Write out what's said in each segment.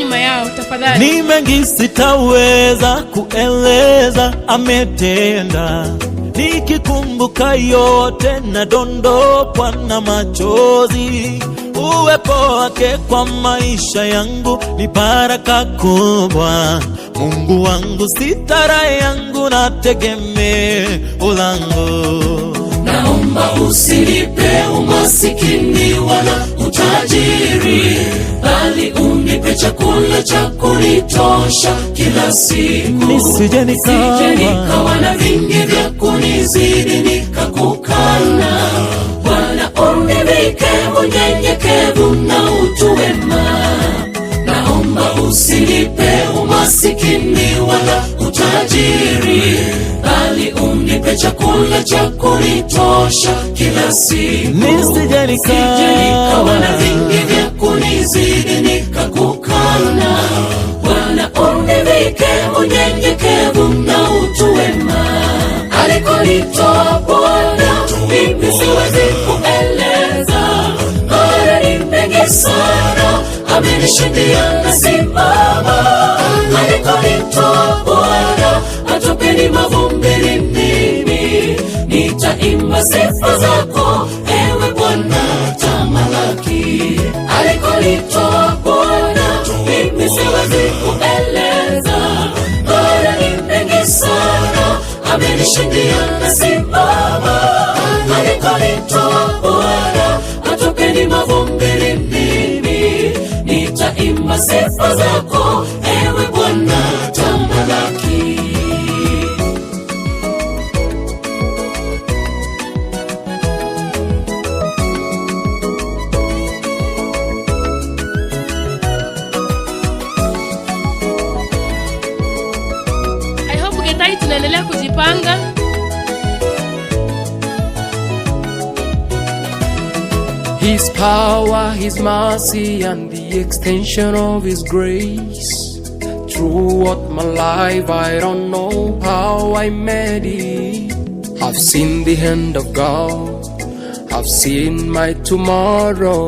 nyuma yao tafadhali. Ni mengi sitaweza kueleza ametenda, nikikumbuka yote nadondokwa na machozi. Uwepo wake kwa maisha yangu ni baraka kubwa. Mungu wangu sitara yangu na tegemeo langu. Naomba usinipe umasikini wala utajiri, bali unipe chakula cha kunitosha kila siku. Nisije nikawa na vingi vya kunizidi nikakukana. Bwana univike unyenyekevu na utu wema. Naomba usinipe umasikini wala utajiri, bali unipe chakula cha kunitosha kila siku. Nisije nikawa na vingi vya kunizidi nikakukana. Bwana univike unyenyekevu na utu wema. Alikonitoa Bwana mimi siwezi kueleza, maana ni mengi sana amenishindia na simama. Alikonitoa Bwana atupeni mavumbini, mimi nitaimba sifa zako ewe Bwana tamalaki. Alikonitoa Bwana mimi siwezi kueleza, maana ni mengi sana amenishindia na simama. Alikonitoa Bwana atupeni mavumbini, mimi nitaimba sifa zako ewe Bwana tamalaki. I hope Getai tunaendelea kujipanga. His power, His mercy, and the extension of His grace. Throughout my life, I don't know how I made it. I've seen the hand of God, I've seen my tomorrow.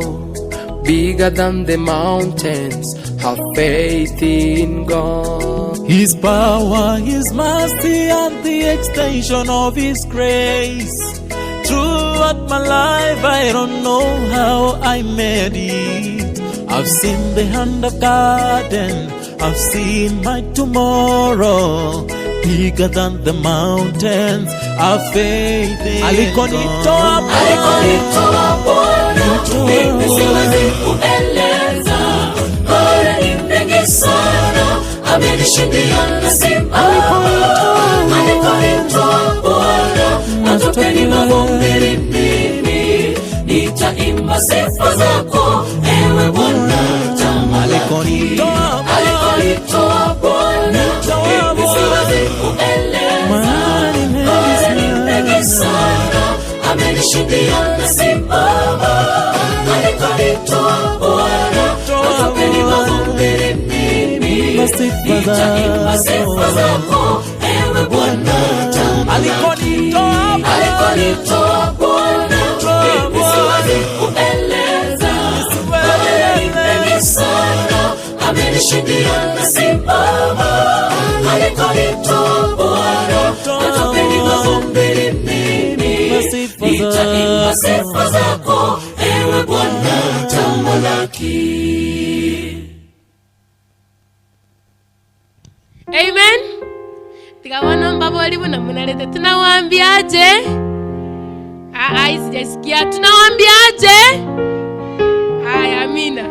Bigger than the mountains, have faith in God. His power, His mercy, and the extension of His grace. Throughout my life, I don't know how I made it. I've seen the hand of God and I've seen my tomorrow. Bigger than the mountains, I've faith in God. Alikonitoa Bwana mimi siwezi kueleza, maana ni mengi sana amenishindia na simama. Alikonitoa Bwana atupeni mavumbini, mimi nitaimba sifa zako ewe Bwana tamalaki. Alikonitoa Bwana mimi siwezi kueleza, maana ni mengi sana amenishindia na simama. Alikonitoa Bwana atupeni mavumbini, mimi nitaimba sifa zako ewe Bwana tamalaki. Alikonitoa Bwana mimi siwezi kueleza, maana ni mengi sana amenishindia na simama. Alikonitoa Bwana atupeni mavumbini, mimi nitaimba sifa zako ewe Bwana tamalaki. Amen. Tikawana mbabo walibu na munalete tunawaambiaje? Sijasikia tunawaambiaje? Amina.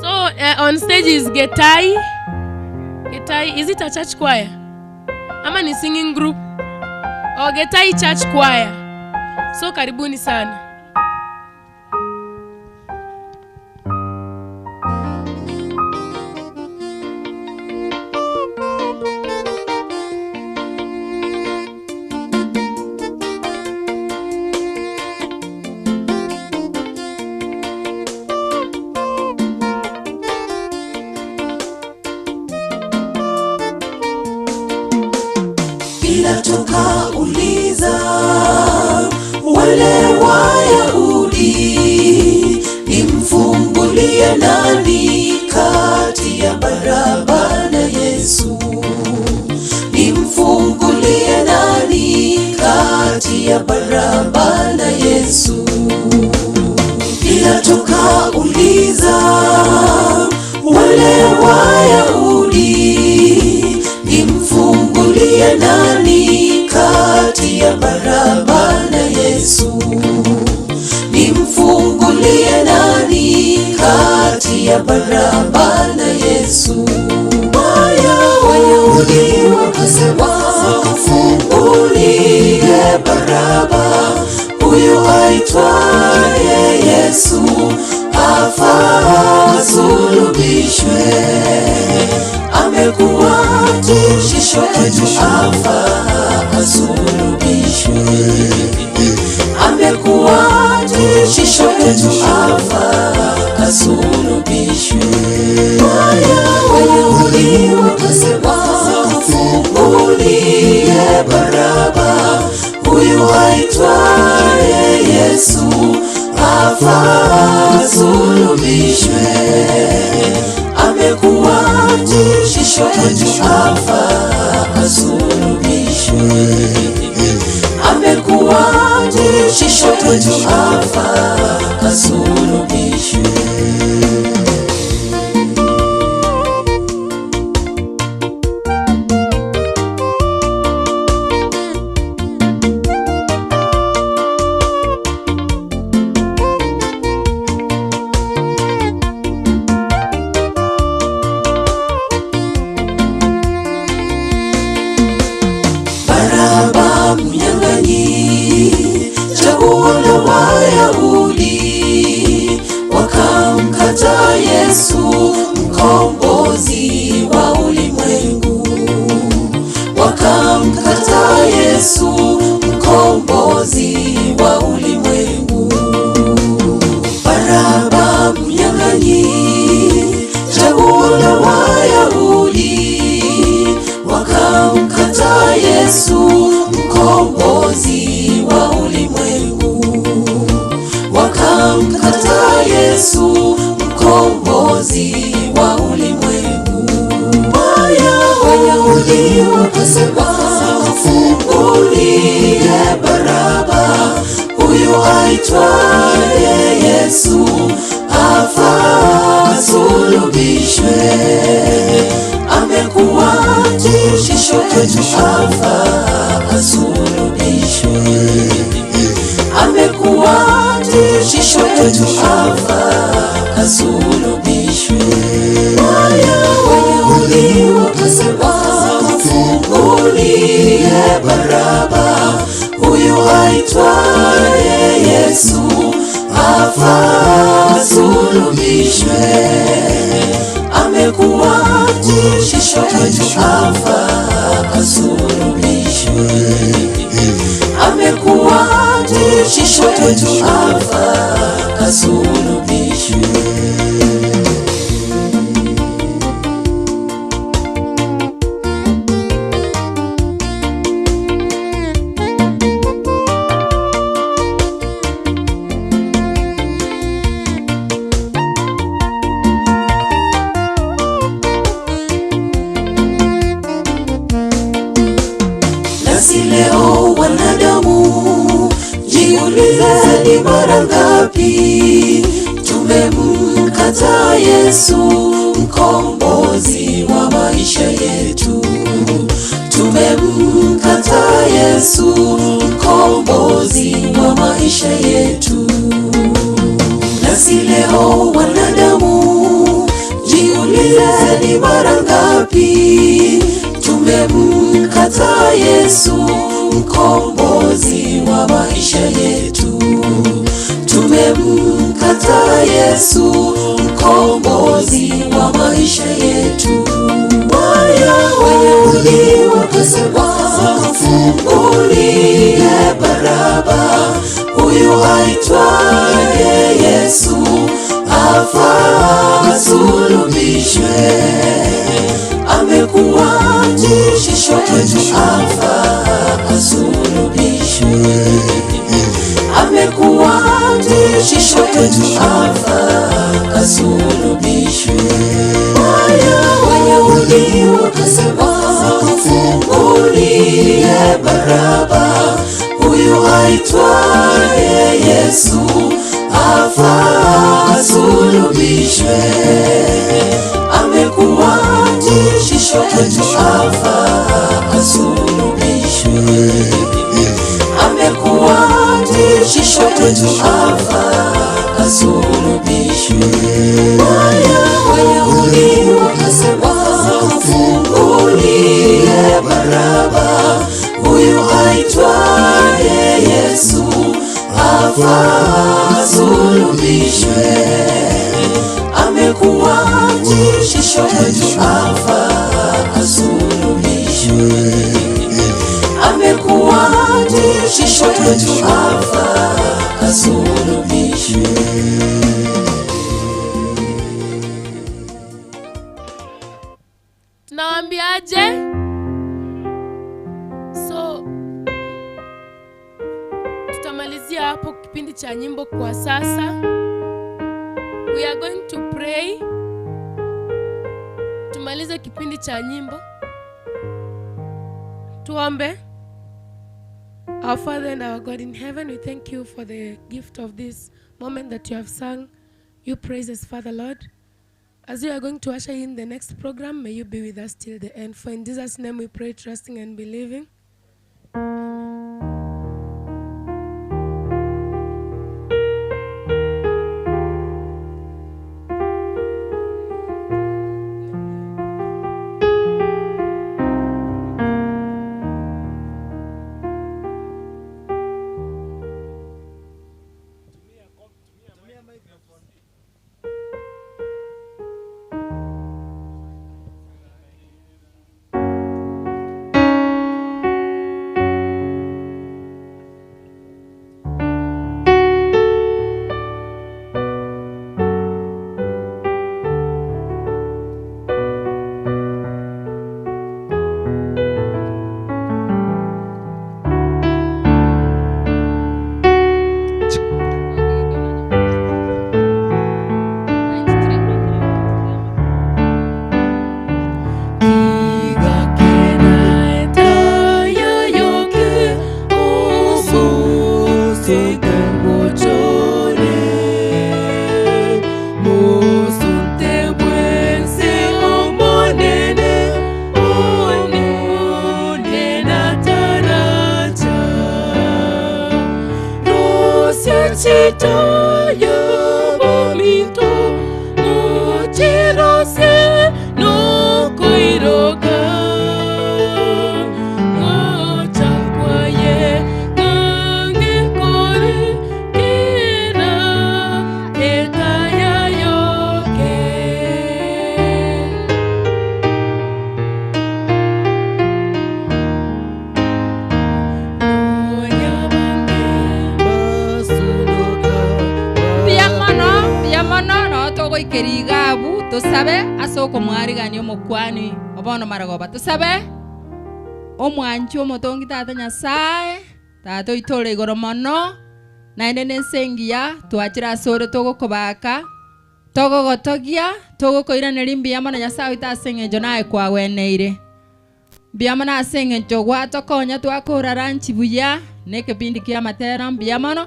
So on stage is Getai. Getai, is it a church choir? Ama ni singing group? Or Getai church choir? So karibuni sana. Toka uliza wale Wayahudi nimfungulie Nimfungulie nani kati ya Baraba na Yesu? Nimfungulie nani kati ya Baraba na Yesu? Pilato kauliza wale Wayahudi, nimfungulie nani kati ya Baraba na Yesu? Nimfungulie nani kati ya Baraba na Yesu? Wayahudi wakasema, fungulie Baraba, huyu aitwaye Yesu afaa asulubishwe. Amekuwa tishisho kwetu, afaa asulubishwe. Amekuwa tishisho kwetu, afaa asulubishwe. Wayahudi wakasema, fungulie Baraba, huyu aitwaye Yesu afaa asulubishwe. Amekuwa tishisho kwetu, afaa asulubishwe. Amekuwa tishisho kwetu, afaa asulubishwe. Baraba mnyang'anyi, chaguo la Wayahudi, wakamkataa Yesu mkombozi wa ulimwengu. Wakamkataa Yesu mkombozi wa ulimwengu. Baraba mnyang'anyi, chaguo la Wayahudi, wakamkataa Yesu mkombozi wa ulimwengu. Wakamkataa Yesu mkombozi wa ulimwengu. Wayahudi wakasema, fungulie Baraba, huyu aitwaye Yesu afaa asulubishwe. Amekuwa tishisho kwetu, afaa asulubishwe. Amekuwa tishisho kwetu, afaa asulubishwe. Wayahudi wakasema, fungulie Baraba, huyu aitwaye Yesu afaa asulubishwe. Amekuwa tishisho kwetu, afaa asulubishwe. Amekuwa tishisho kwetu, afaa asulubishwe. Nasi leo wanadamu, jiulize ni mara ngapi tumemkataa Yesu mkombozi wa maisha yetu. Tumemkataa Yesu mkombozi wa maisha yetu. Nasi leo wanadamu, jiulize ni mara ngapi tumemkataa Yesu mkombozi wa maisha yetu. Tumemkataa Yesu mkombozi wa maisha yetu. Wayahudi wakasema, fungulie Baraba, huyu aitwaye Yesu afaa asulubishwe. Amekuwa tishisho kwetu, afaa asulubishwe. Amekuwa tishisho kwetu, afaa asulubishwe. wakasema mfungulie Baraba, huyu aitwaye Yesu afaa asulubishwe. Amekuwa tishisho kwetu, afaa asulubishwe. Amekuwa tishisho kwetu, afaa asulubishwe. Wayahudi wakasema mfungulie Baraba, huyu aitwaye Yesu afaa asulubishwe. Amekuwa tishisho kwetu, afaa asulubishwe. Amekuwa tishisho kwetu, afaa asulubishwe. Tunawaambiaje? So tutamalizia hapo kipindi cha nyimbo kwa sasa. We are going to pray. Tumalize kipindi cha nyimbo. Tuombe. Our Father and our God in heaven, we thank you for the gift of this moment that you have sung. You praise us, Father Lord. As you are going to usher in the next program, may you be with us till the end. For in Jesus' name we pray, trusting and believing. Tusabe omwanchi omotongi tata Nyasaye tata itore igoro mono naende nensengia twachira sore togokobaka togogotogia togokoiraneri mbiamo na Nyasaye itaseng'encho naye kwaweneire mbiamo naseng'encho gwatokonya twakora ranchi buya nekebindi kia matera mbiamono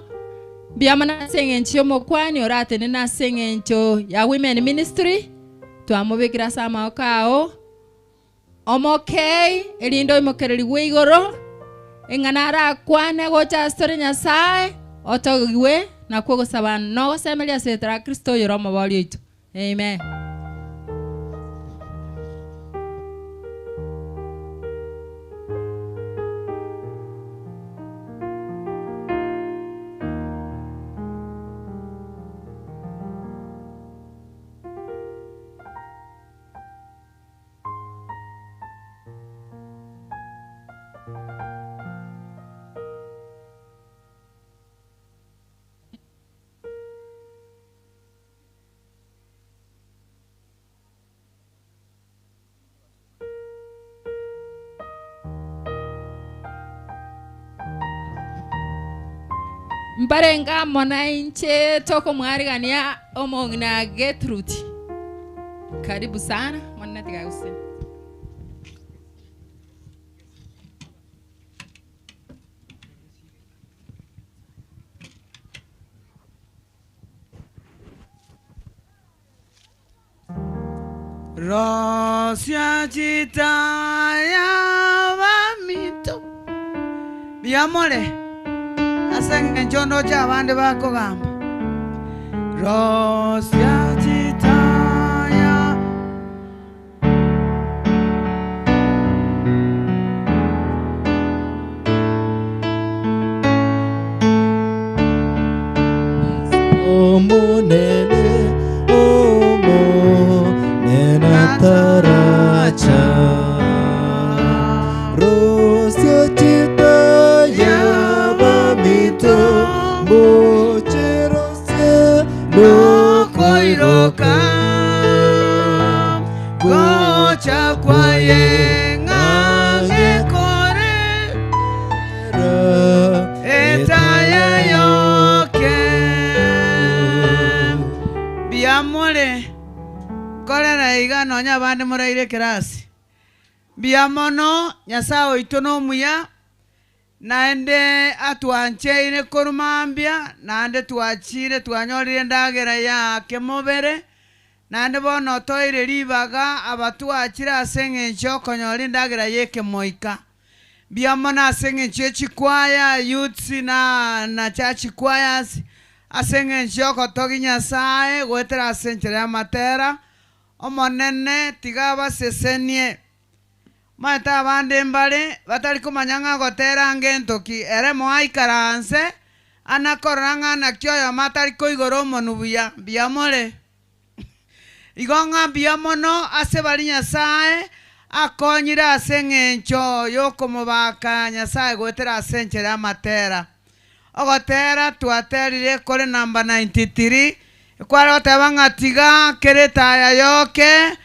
mbiamo naseng'encho omokwani oratene naseng'encho ya women ministry twamobekera sama kao omokei elindo imokereri weigoro eng'anara kwane gocha story Nyasaye otogiwe na kwogosaba no semelia setra Kristo yoromo bolito. Amen. Mbarenga mona inche toko mwarigania omongina Gertrude. Karibu sana mwana tiga useni. Rosia chitaya vamito biamore asenge nchondo cha bande bako gamba Rosia chitaya Omonene, omonene taracha. Rosia chitaya vamito, boche rosia no koiroka gocha kwaye ngange kore etaya yoke biamore korera iga nonya bande muraire kirasi biamono nyasao itono muya naende atwancheire korumambia naende twachire twanyorire ndagera ya kemobere naende bono toire ribaga abatwachire asenge nchokonyori ndagera yeke moika biamona asenge nchechikwaya yutsi na chachikwayas asenge nchoko togi nyasaye gwetera asenchere amatera omonene tigaba sesenie maeta abande mbale batari kumanyanga gotera ngentoki ere moaikaranse anakoranga na kyoyo matari koigoro monubuya biamore igonga biamono ase bari nyasaye akonyire ase ng'encho yokomobaka nyasaye gwetera asenchere amatera ogotera twaterire kore namba 93 kware oteba ng'atiga keretaya yoke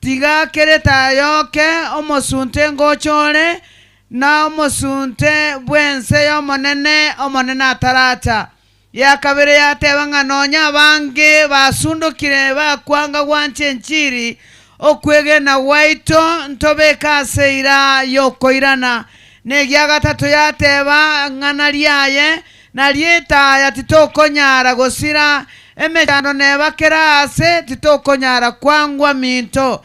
tiga kereta yoke omosunte ngochore na omosunte bwense omonene atarata yakabere yateba ng'anonya bange basundukire bakwanga gwanche nchiri okwege na waito ntobeka aseira yokoirana negia gatatu yateba ng'ana liaye na lietaya titokonyara gosira emechano nebakera ase titokonyara kwangwa minto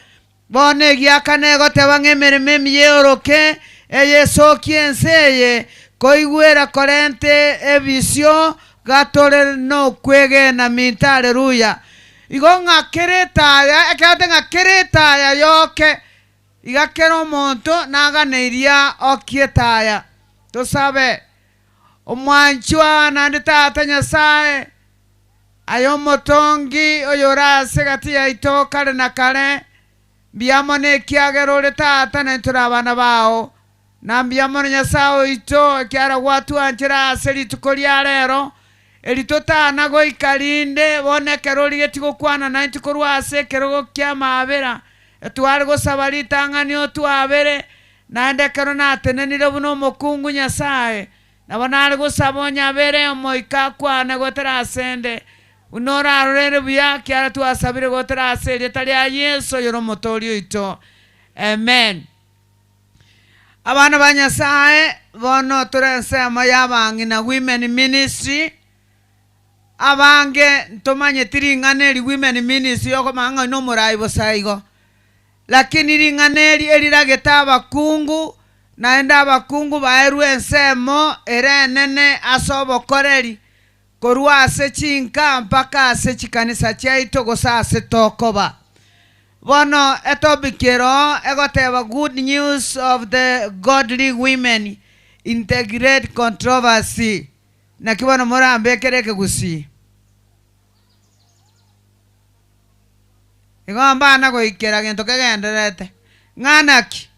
bone giakane goteba ng'emereme emiyoroke eyesokie enseye koigwera korente ebisio gatore no kwege na minta aleluya igo ng'akeretaya ekate ng'akeretaya yoke igakera omonto naganeiria okietaya tosabe omwanchwa nande tata nyasaye ayo motongi oyorase gati yaito kare na kare biamone kiagerore tata nentura abana bao na biamone nyasao ito kiara watu anchira aseri tukolia rero elitotana go ikalinde bone kerori getigo kwana na ntikorwa ase kerogo kya mabera etware go sabalita ngani otwabere naende kero natenenire buno mokungu nyasaye nabonare go sabonya bere omoika kwana gotera asende unora arere buya kiara twasabire gotera ase leta ya Yesu yoro motorio ito amen. Abana ba nyasaye bono turensema yabangi na women ministry abange ntomanye tiringaneri women ministry yoko manga no murai bosaigo lakini ringaneri elirageta abakungu naenda abakungu baeru ensemo erenene asobokoreri korwa ase chinka mpaka ase chikanisa chaito gosa ase tokoba bono etobikero egoteba good news of the godly women integrate controversy na kibono morambe kereke gusi igomba na goikera gento kegenderete ng'anaki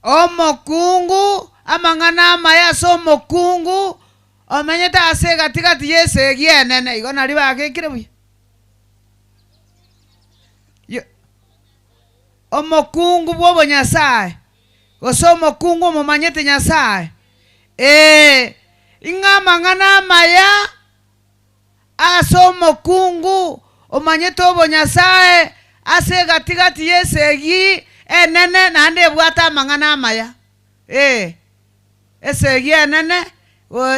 omokungu amang'ana amaya ase omokungu omenyete ase gatigati yese egienene igo nari bagekire buya omokungu bwobo nyasaye gose omokungu omomanyete nyasaye ing'amang'ana amaya ase omokungu omanyete obo nyasaye ase gatigati yese egi enene naende ebwata amang'ana amaya ese egi enene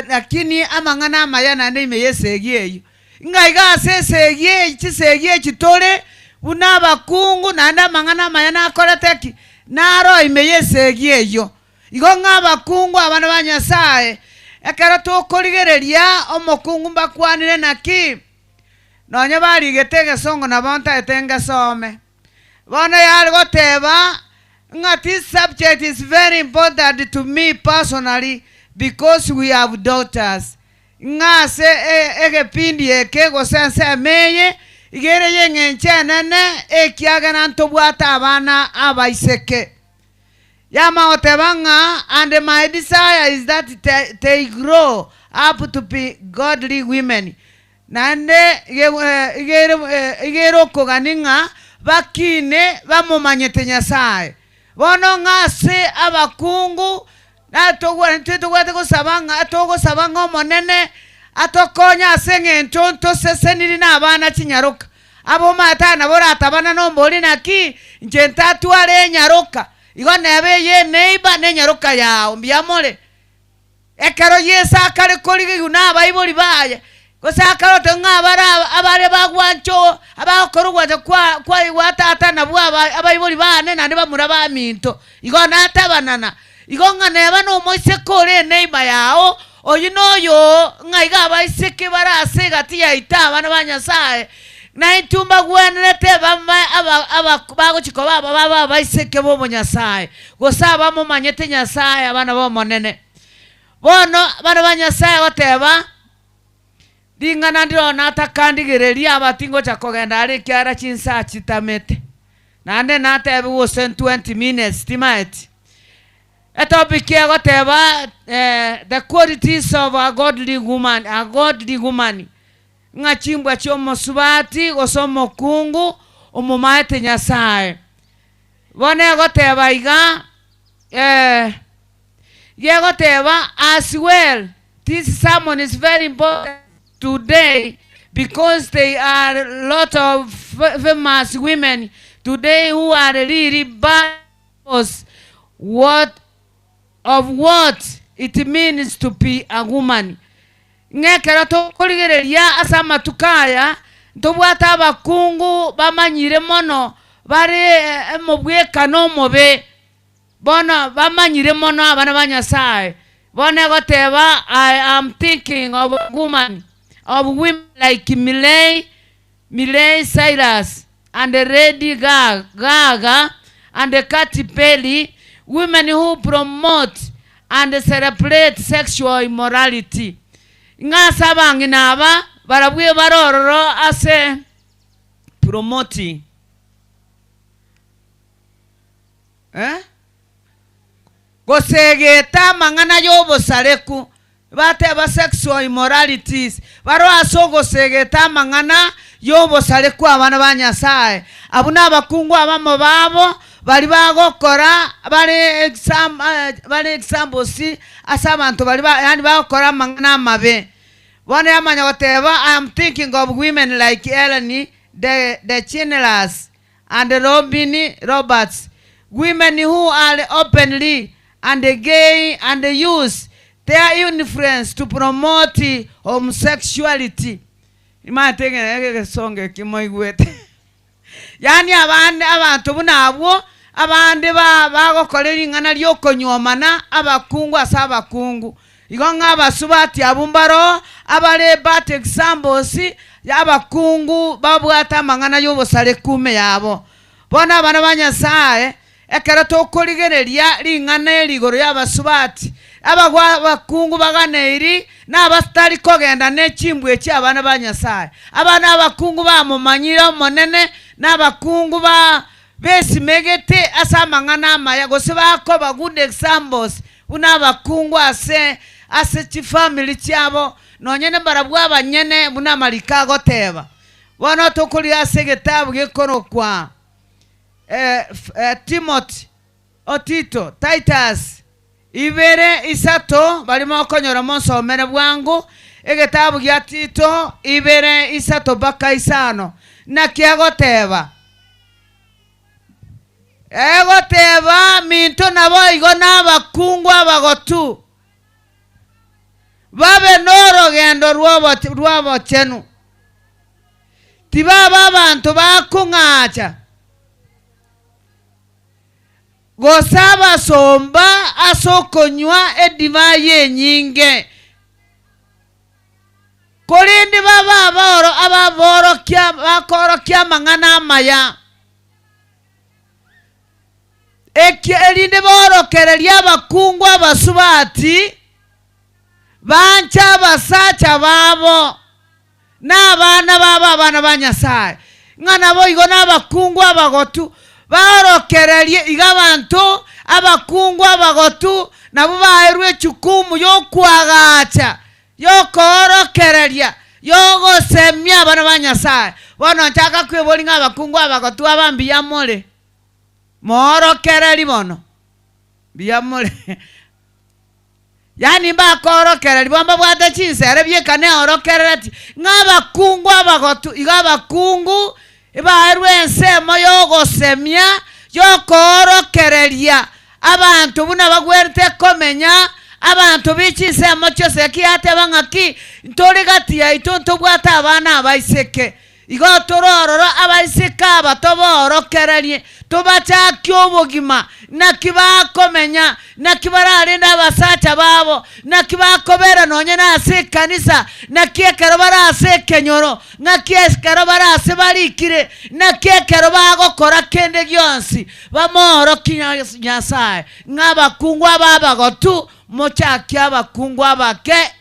lakini amang'ana amaya naende ime yesegie eyo ng'aigase esegie chisegie chitore buna abakungu naende amang'ana amaya nakoreteki naro ime yesegie eyo igo ng'abakungu abana ba Nyasaye ekero tokorigereria omokungu mbakwanire naki nonye barigete egesongo nabo ntaete ngesome bono yari goteba ng'a this subject is very important to me personally because we have daughters ng'ase egepindi eke gosense emeye igere yeng'enche enene ekiagera ntobwata abana abaiseke yamaoteba ng'a and my desire is that they grow up to be godly women nande igere okogani ng'a bakine bamomanyete Nyasaye bono ng'ase abakungu natogwate gosaba ng'a togosaba ng'a omonene atokonya ase eng'encho ntoseseniri n'abana chinyaroka abo matana boratabana nombori naki inche ntatware enyaroka igo nebe ye neighbor nenyaroka yao mbiamore ekero Yesu akare korigigu n'abaibori baye gosakarote ng'abara abare bagwancho abakorugwaje kwa iwatata nabwo abaibori bane nande bamura baminto igo natabanana igo ng'aneba n'omoise kore neighbor yao oyu noyo ng'aiga abaiseke barase gati yaita abana ba Nyasaye naitumba gwenerete bagochiko baba abaiseke bomo Nyasaye gosaba momanyete Nyasaye abana bomonene bono abana ba Nyasaye goteba dingana ndirona atakandigereria abatingo chakogenda ari kiara chinsa chitamete nande natebe wose 20 minutes timaeti etopikia goteba the qualities of a godly woman ng'achimbwa chiomosubati gosomo kungu omomaete Nyasaye bone goteba iga yegoteba as well this sermon is very important today because they are a lot of famous women today who are really bad what it means to be a woman ng'ekero tokorigereria asa matukaya ntobwata abakungu bamanyire mono bare mobwekano omobe bono bamanyire mono abana ba Nyasaye bone goteba I am thinking of women like Miley Cyrus and Lady Gaga and Katy Perry, women who promote and celebrate sexual immorality. Ng'asa bangi naba barabwe barororo ase promoting gosegeta mang'ana y'obosareku bateba sexual immoralities baro asogosegeta mang'ana y'obosareku abana ba Nyasaye abuna abakungu abamo babo bali bagokora bali examples asa abantu bali yani bagokora mang'ana amabe bone amanya goteba I am thinking of women like Ellen DeGeneres and Robin Roberts, women who are openly and gay and use their influence to promote homosexuality. Imatenge songe kimoigwete yani abantu bunabwo abande bagokorera ing'ana lyokonyomana abakungu asa abakungu igo ng'abasubati abumbaro abare bad examples y'abakungu babwata amang'ana y'obosare kume yabo bona abana ba Nyasaye ekero tokorigereria ring'ana erigoro y'abasubati abakungu baganeiri n'abastari kogenda n'echimbwe eky'abana ba Nyasaye abana abakungu bamumanyire omonene n'abakungu besimegete asa amang'ana amaya gose bakoba good examples buna abakungu ase chifamily kyabo nonyene barabwa abanyene buna amarika goteba bono tokori ase getabu gekoro kwa Timothy Otito Titus ibere isato barimo konyora monsomere bwangu egetabu gya Tito ibere isato baka isano na kiagoteba egoteba minto nabo igo n'abakungu abagotu rugendo rwabo chenu tibaba abantu bakung'acha gosaba somba asokonywa edivai yenyinge korindi baba ababorokia bakorokia mang'ana amaya erinde borokereria abakungu abasubati bancha abasacha babo n'abana babo abana ba Nyasaye ng'ana bo igo n'abakungu abagotu borokererie iga abantu abakungu abagotu nabo baherwe echukumu yokwagacha yokorokereria yogosemia abana ba Nyasaye bono nchaka kwibori ng'abakungu abagotu abambiya more morokereri bono biyamure yani mbakorokereri bomba bwate chinsere byekane orokereri ng'abakungu abagotu iga abakungu ibaherwe ensemo yogosemia yokorokereria abantu buna bagwerte komenya abantu bichinsemo cyose kiateba ng'aki ntori gati yaitu ntobwata abana abaiseke igo torororo abaiseka abatoborokererie tubachakya obogima nakibakomenya nakibararinda abasacha babo nakibakobera nonye nase kanisa nakiekero barase ekenyoro nakiekero barase barikire nakiekero bagokora kende gyonsi bamorokia Nyasaye ng'abakungu ababagotu mochakya abakungu abake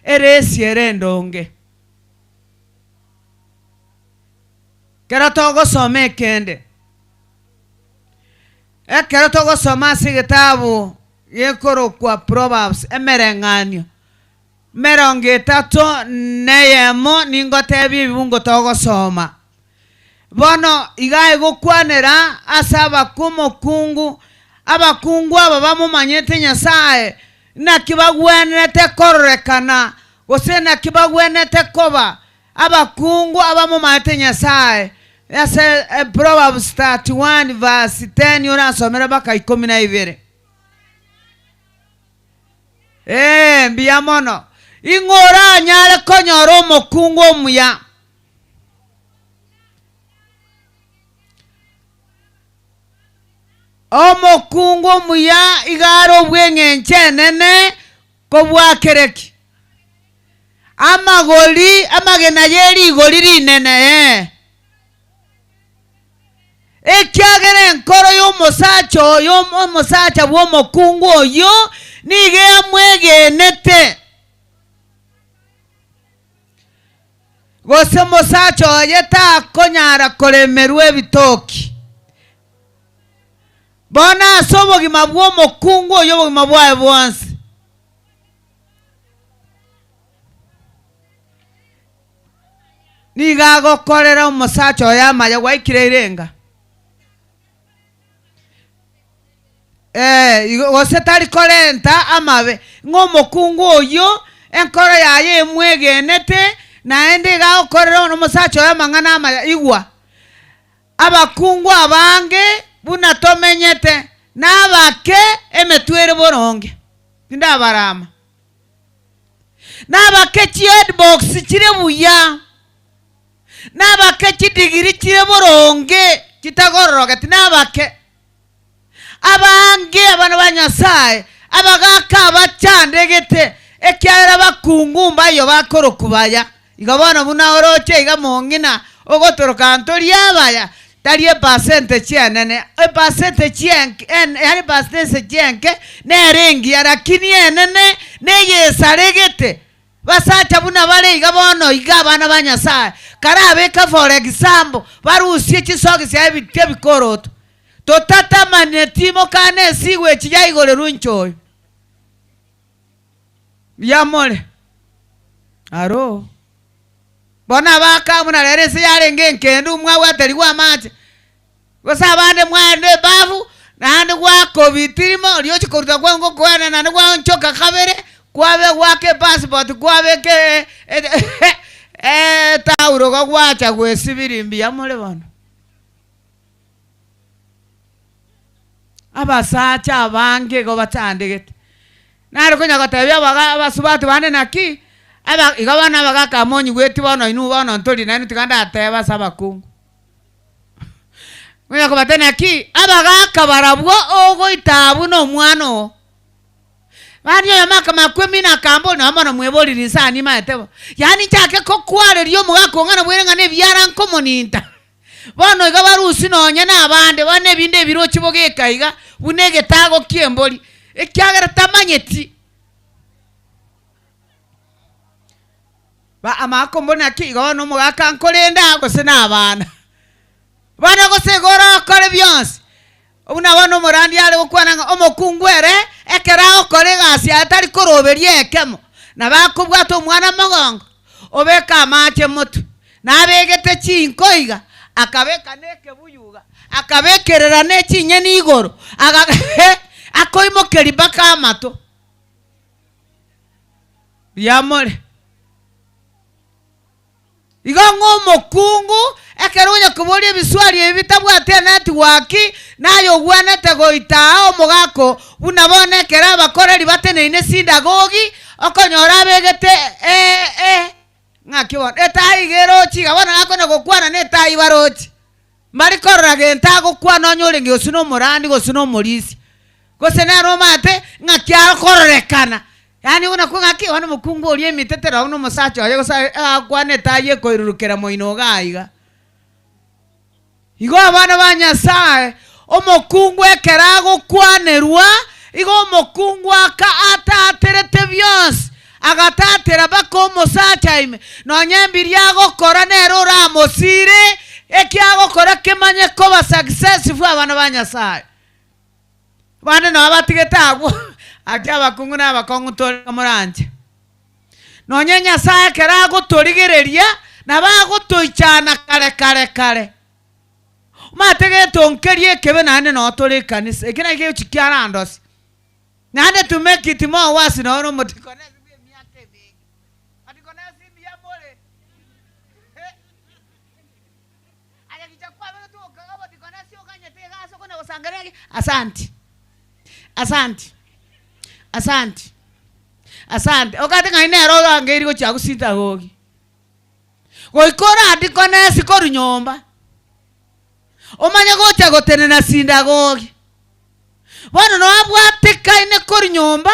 eresi erendonge kera togosoma ekende ekero togosoma ase egitabu gekorokwa Proverbs emereng'anio 31 ningotebia ebibungo togosoma bono iga egokwanera ase abakungu abakungu aba bamomanyete Nyasaye naki bagwenerete kororekana gose naki bagwenerete koba abakungu abamomanyete Nyasaye ase Proverbs 31 verse 10 urasomera baka 12 mbiya mono ing'ora anyare konyora omokungu omuya omokungu omuya igaro obweng'enche enene kobwakereki amagori amagena yerigori rinene ekyagera enkoro y'omusacha oyo omusacha bw'omukungu oyo niga amwegenete gose omusacha oyo takonyara koremerwa ebitoki bona ase obogima bw'omukungu oyo obogima bwaye bwonsi niga agokorera omusacha oyo amaya gwaikire irenga gose tari korenta amabe ng'omukungu oyo enkoro yaye emwegenete naende iga agokorera omusacha oyo amang'ana amaya igwa abakungu abange buna tomenyete n'abake emetwere boronge tindabarama n'abake chiheadbox chire buya n'abake chidigiri chire boronge chitagororoka tinabake abange abana ba Nyasaye abagaka abachandegete ekyara bakungu mbayo bakorokubaya igabona buna oroche igamongina ogotoroka ntori abaya tari percent chienene percent chienke yani percent chienke nerengi arakini enene neyesaregete basacha buna bare igabono igabana ba Nyasaye karabeka for example barusie chisogi sia bitye bikoroto totata manetimo kane siwe chiyaigore runchoyo yamole aro bona baka muna rerese yarenge nkendo umwa watari wa mate gosa bande mwande bavu nande gwa covidirimo ryo chikoruta gwango kwana nande gwa nchoka kabere kwabe wake passport kwabe ke tauro go gwacha gwesibirimbi yamole bono abasacha abange go batandegete nari kunya gotebya abasubati bane naki aba igabana bagaka monyi gweti bono inu bono ntoli na nitikanda ateba sabakungu mwe ko batene ki abagaka barabwo ogo itabu no mwana bari yo maka makwemi na kambo na mono mweboli risani matebo yani chake ko kware ryo mugako ngana bwerenga ne byara nkomoninta bono igabarusi nonya na abande bane binde biro kiboge kaiga bunege tago kiemboli ekyagara tamanyeti ba amako mbona kigo no mugaka nkolenda gose na abana bana gose gora kore byonse una wano murandi ale gukwana omokungwere ekera okore gasi atari koroberie ekemo na bakubwato omwana magongo obeka amache mutu na abegete chinkoiga akabeka neke buyuga akabekerera nekinye nigoro akoimo keribaka amato yamore igongo mokungu ekerunya kubolie biswali ebitabwate network nayo gwanete goitao mugako bunabone kera bakoreri bateneine sindagogi okonyora begete ngakibona etaigero chiga bona akona gokwana netai barochi mari korora genta gokwana nyore ngosino murandi gosino murisi gosena romate ngakia kororekana yani unakunga ki wana mukungu olie mitetera uno musacho ayo gosa kwane taye koirurukera moino gaiga igo abana banyasaye omokungu ekera gokwanerwa igo omokungu aka ataterete byonse agatatera bako musacha ime nonyembiri agokora nero ramosire ekiagokora kemanye ko ba successful abana banyasaye bana no abatigetago akaba kungu na bakongu tori kamuranje nonye nyasaye kera gotorigereria na bagotoichana kare mategetonkerie kebe nane no tori kanisa ekina ke chikiarandos nane to make it more worse no no motikone miake big atikone si bia mole aya kichakwa bado tu kagabo tikone si okanyete gaso kone osangerege asante okati ngaine ro angeri go chakusita gogi goikora atikone si koru nyomba omanya gocha gotenena sindagogi bono no abwateka ine koru nyomba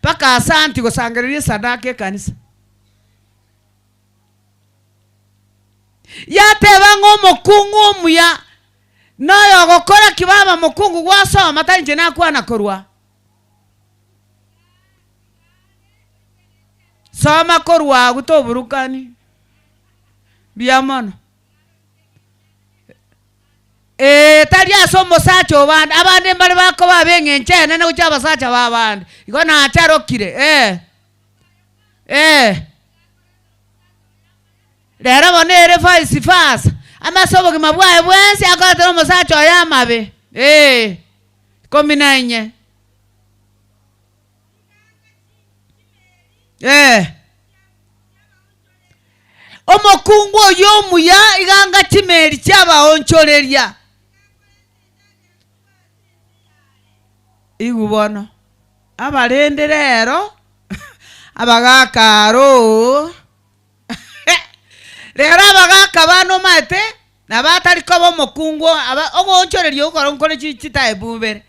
paka asante gosangererie sadaka kanisa yateba ngomokungu omuya nayo gokora kibaba mukungu gwasoma matanje nakwana korwa soma korwa gutoburukani biamono tari asomo sacho abande mbali bako babengenchene ne uchaba sacha babande igona atarokire lero bonere vice versa amasobo kimabwaye bwensi akatero musacho yamabe 19 omokungu oyomuya iganga kimeri kyabahonchoreria igubono abarende rero abagakaro rero abagaka bano mate nabatari ko bomokungu ogonchoreria ukora nkore chitae bumbere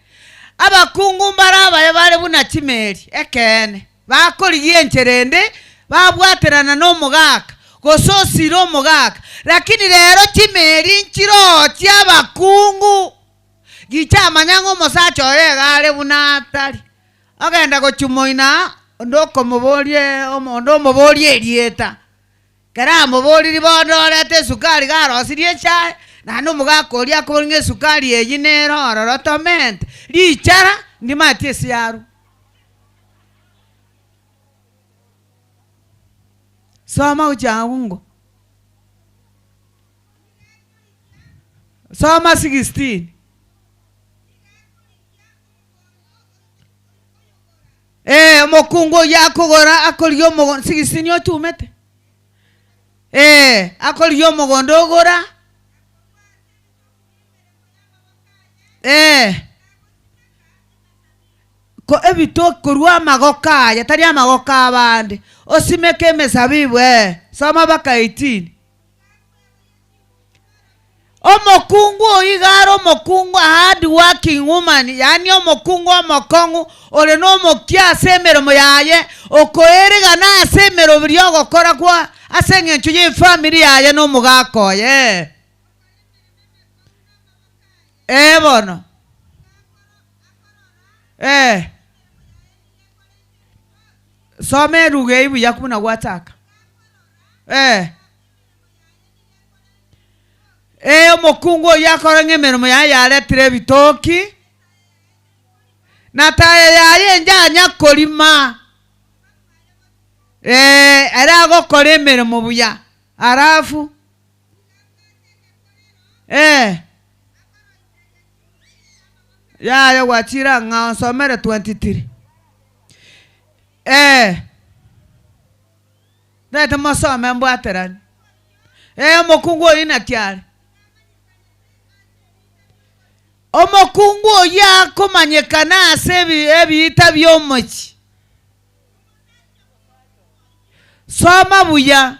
abakungu mbaraba bare buna kimeri ekene bakoriye encherende babwaterana no mugaka gososiro mugaka lakini rero kimeri nchiro cy'abakungu gichamanyango mosacho regare bunatari agenda gochumoina ndoko mubolie erieta kera muboliri bondorete sukari garosirie chai na no mugakoria koringe sukari eyinero rorotoment lichara ndimatie siaru soma uchangungo soma 16 mokungo yakogora akorio mogon 16 otumete akorio mogondogora ko ebitoki korwa amagoka aya tari amagoka abande osimeke emesabibu soma baka 18. Omokungu oigara omokungu hard working woman, yani omokungu omokongu ore no mokia asemero moyaye okoerega na asemero biri ogokora kwa asengencho ye family yaye no mugako bono some ruge ibu yakuna wataka omokungu yakora ng'emeremo yaye yaretire ebitoki na taye yaye njanya korima era agokora emeremo buya arafu yaye gwachira ng'a nsomere 23 nete mosome mbwaterani omokungu ina kyari omokungu yakomanyekana ase ebiyita by'omoki soma buya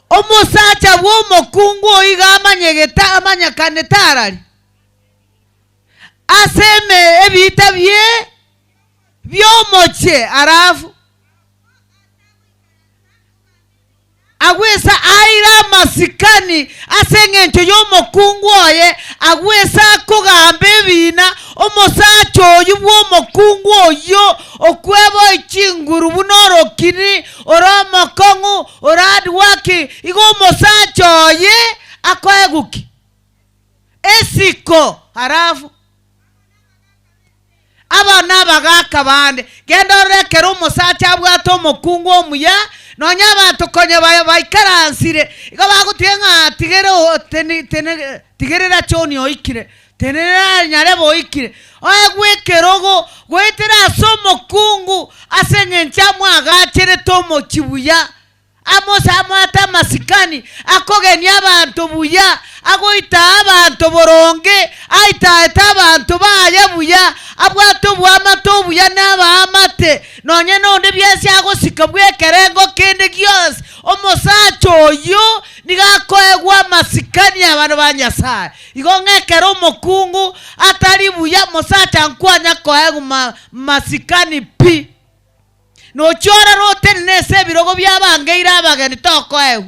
omusacha bw'omokungu oiga amanyekane tarari aseme ebiyita by'omoki arafu agwesa aira masikani asengencho y'omokungu oye agwesa kugamba ebina omusacha oyo bw'omokungu oyo okweba ekinguru bunorokiri oromokongu oradwaki igo omusacha oye akoeguki esiko harafu abana bagaka bande genda orekera omusacha abwata omokungu omuya nonya abantu konye baikaransire igo bagutenga tigerera choni oikire tenera nyare boikire oye gwekerogo gwetera somokungu asenyencha mwagachere tomo kibuya amosa amata masikani akogeni abantu buya agoita abantu boronge aita abantu baye buya abwato bwamato buya n'abamate nonye nonde byese agosika bwekerengo kende gyose omusacha oyo nigakoegwa masikani abantu banyasaye igo ngekero omokungu atari buya musacha nkwanya koegwa masikani pi no chora rote nese birogo byabangeira abageni toko ewe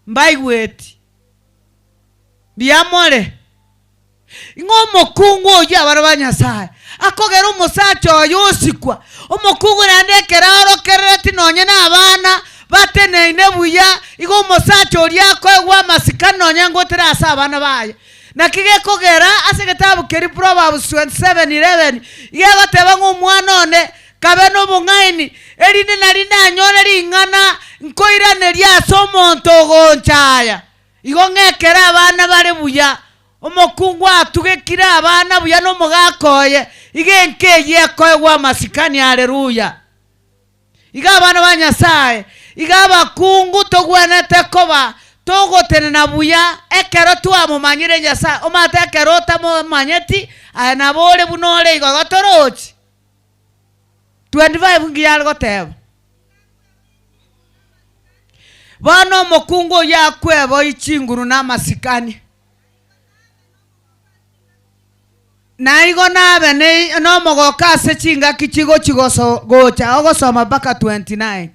mbaigweti biamore ingo mokungu oyo abarabanyasaya akogera umusacha oyo osikwa omukungu nandekera orokereti nonye n'abana bateneine buya igo umusacha ori akoegwa masikani nonye ngotera asa abana baye nakige kogera ase gitabu keri Proverbs 27:11 yegoteba ng'omwana one kabe n'obung'aini erinde narinde anyore ring'ana nkoirane riase omonto ogonchaya igo ng'ekera abana bare buya omokungu atugekire abana buya n'omogakoye igo enkeyi ekoegwa masikani aleluya igo abana ba Nyasaye igo abakungu togwenete koba togotenena buya ekero twamomanyire Nyasaye omate ekero otamomanyeti nabore bunore igo gotorochi 25 ngiyal goteba bana omokungu yakwebo ichinguru n'amasikani naigo nabe n'omogoka ase chingaki chigo chigocha ogosoma mpaka 29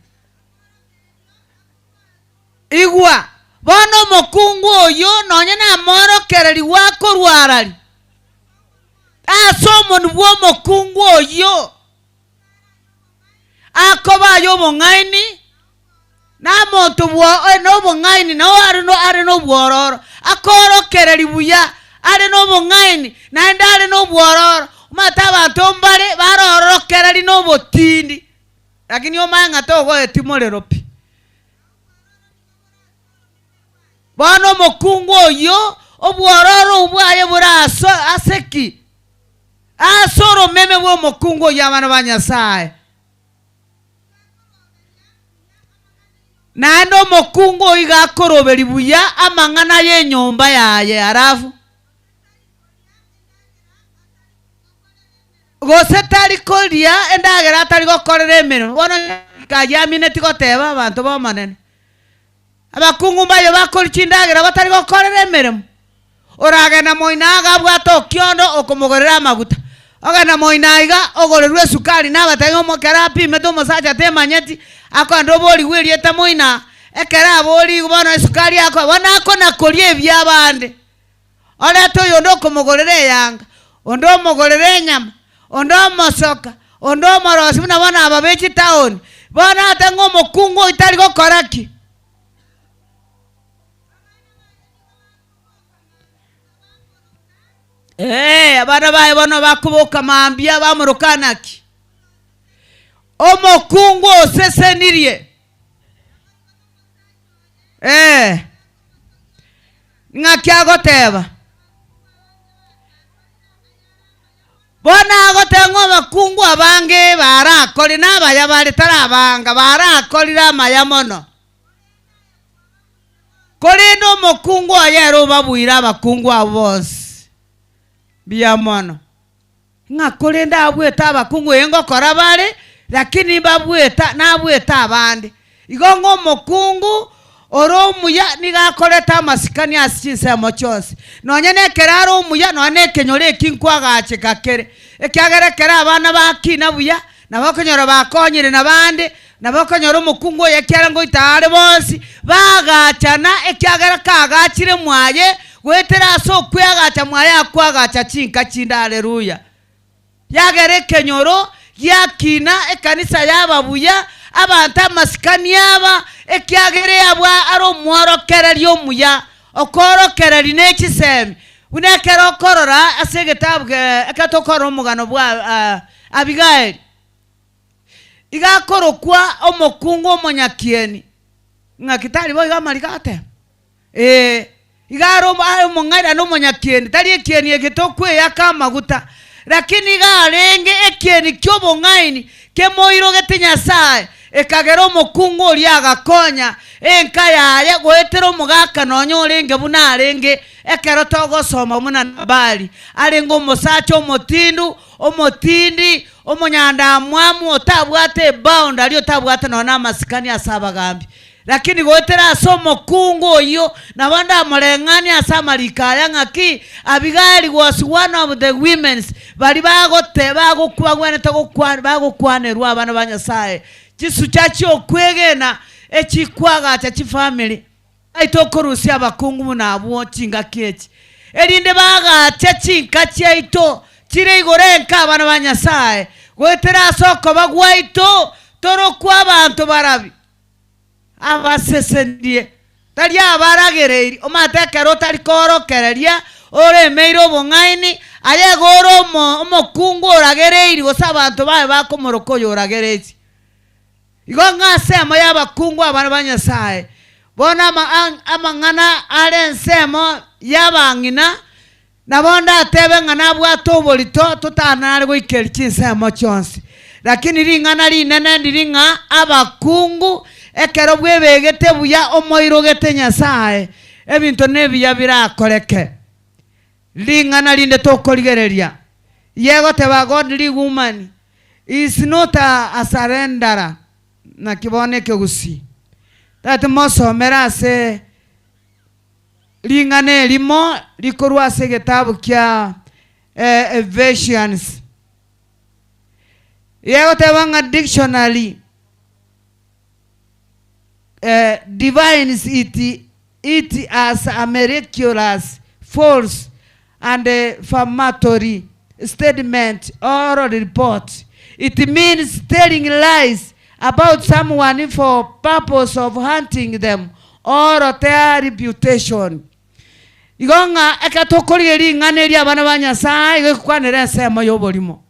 igwa bana omokungu oyo nonye namorokereri wakorwarari ase omonu bw'omokungu oyo akobayo obong'aini namonto n'obong'aini nao ari n'obwororo akorokereri buya ari n'obong'aini naende ari n'obwororo omata abantu mbare barorokereri n'obotindi lakini omaye ng'a togoeti morero pi bono omokungu oyo obwororo obwaye buraso aseki ase oromeme bw'omokungu oyo abana ba Nyasaye naende omokungu oyo gakoroberi buya amang'ana y'enyomba yaye arafu gose tari koria endagera tari gokorera emirimo bono kayamine tigoteba abantu bomanene abakungu bayo bakorichi endagera batari gokorera emirimo oragenda moina agabwata okiondo okomogorera amaguta ogenda moina iga ogorerwe sukari nabatagi omokera apime tomosacha temanyeti akondo obori gweriete moina ekera abori bono esukari yako bona akona koria ebyabande orete oyo ondo okomogorera eyanga ondo omogorera enyama ondo omosoka ondo omorosi buna bona ababechi town bona ate ng'omokungu oitari gokoraki abana baye bono bakubuka mambia bamurukanaki omokungu osesenirie ng'aki agoteba bona agoteng'o abakungu abange barakori n'abaya bari tarabanga barakorire amaya mono kori n'omokungu oyero babwire abakungu abo bonsi bia mono ng'akore ndabweta abakungu engokora bare lakini babweta nabweta abande igo ng'omokungu oromuya nigakoreta amasikani asisemo chonse nonye nekerara omuya none kenyore kinkwaga chekakere ekyagerekera abana bakina buya nabakonyora bakonyire nabande nabakonyora omukungu yekera ngo itare bonsi bagachana ekyagereka agachire mwaye gwetera so kwagacha mwaye akwagacha chinka chinda haleluya yagere kenyoro yakina ekanisa yababuya abantu amasikani aba ekyagere abwa aro mworokereri omuya okorokereri n'ekisemi unekera okorora asegetabwe ekatokora omugano bwa Abigaili igakorokwa omokungu omonyakieni ng'akitari bo igamarigate igaro omongaira n'omonyakieni tari ekieni egitokwe yakamaguta lakini garenge ekieni kyobong'aini kemoiro gete Nyasaye ekagera omokungu oli agakonya enka yaye gwetera omugaka nonya orenge buna arenge ekero togosoma muna nabali arenge omosacha omotindu omotindi omonyandamwamu otabwate bound ali otabwate nona amasikani asabagambi lakini gwetera asomo kungu oyo nabanda amoreng'ani asamarikaya ng'aki Abigaili was one of the women bali bagote bagokubagwenete bagokwanerwa abana ba Nyasaye chisu chacho kwegena echikwaga cha chifamily aitokorusia abakungu munabwo chinga kechi elinde baga chinka chaito chire igorenka abana ba Nyasaye gwetera soko bagwaito toro kwa abantu barabi abasesendie tari abaragereiri omatekero tari korokereria oremeiro obong'aini ayegoro omokungu oragereiri gose abantu bae bakomorokoyo oragereiri igo ng'asemo y'abakungu abana ba Nyasaye bona amang'ana are ensemo y'abang'ina nabonda atebe ng'ana bwate oborito totanare goikeri chinsemo chionsi lakini ring'ana rinene ndiring'a abakungu ekero bwebegete buya omoiro gete Nyasaye ebinto nebiya birakoreke ring'ana rinde tokorigereria yegoteba godly woman is not a surrenderer na kiboneke gusi that mosomera ase ring'ana elimo likorwa ase getabu kya Ephesians yegoteba ng'a dictionary defines it as a miraculous, false, and affirmatory statement or report. It means telling lies about someone for purpose of hunting them or their reputation. Igonga ekatokori ring'ana eri abana ba Nyasaye gekwanera ensemo y'oborimo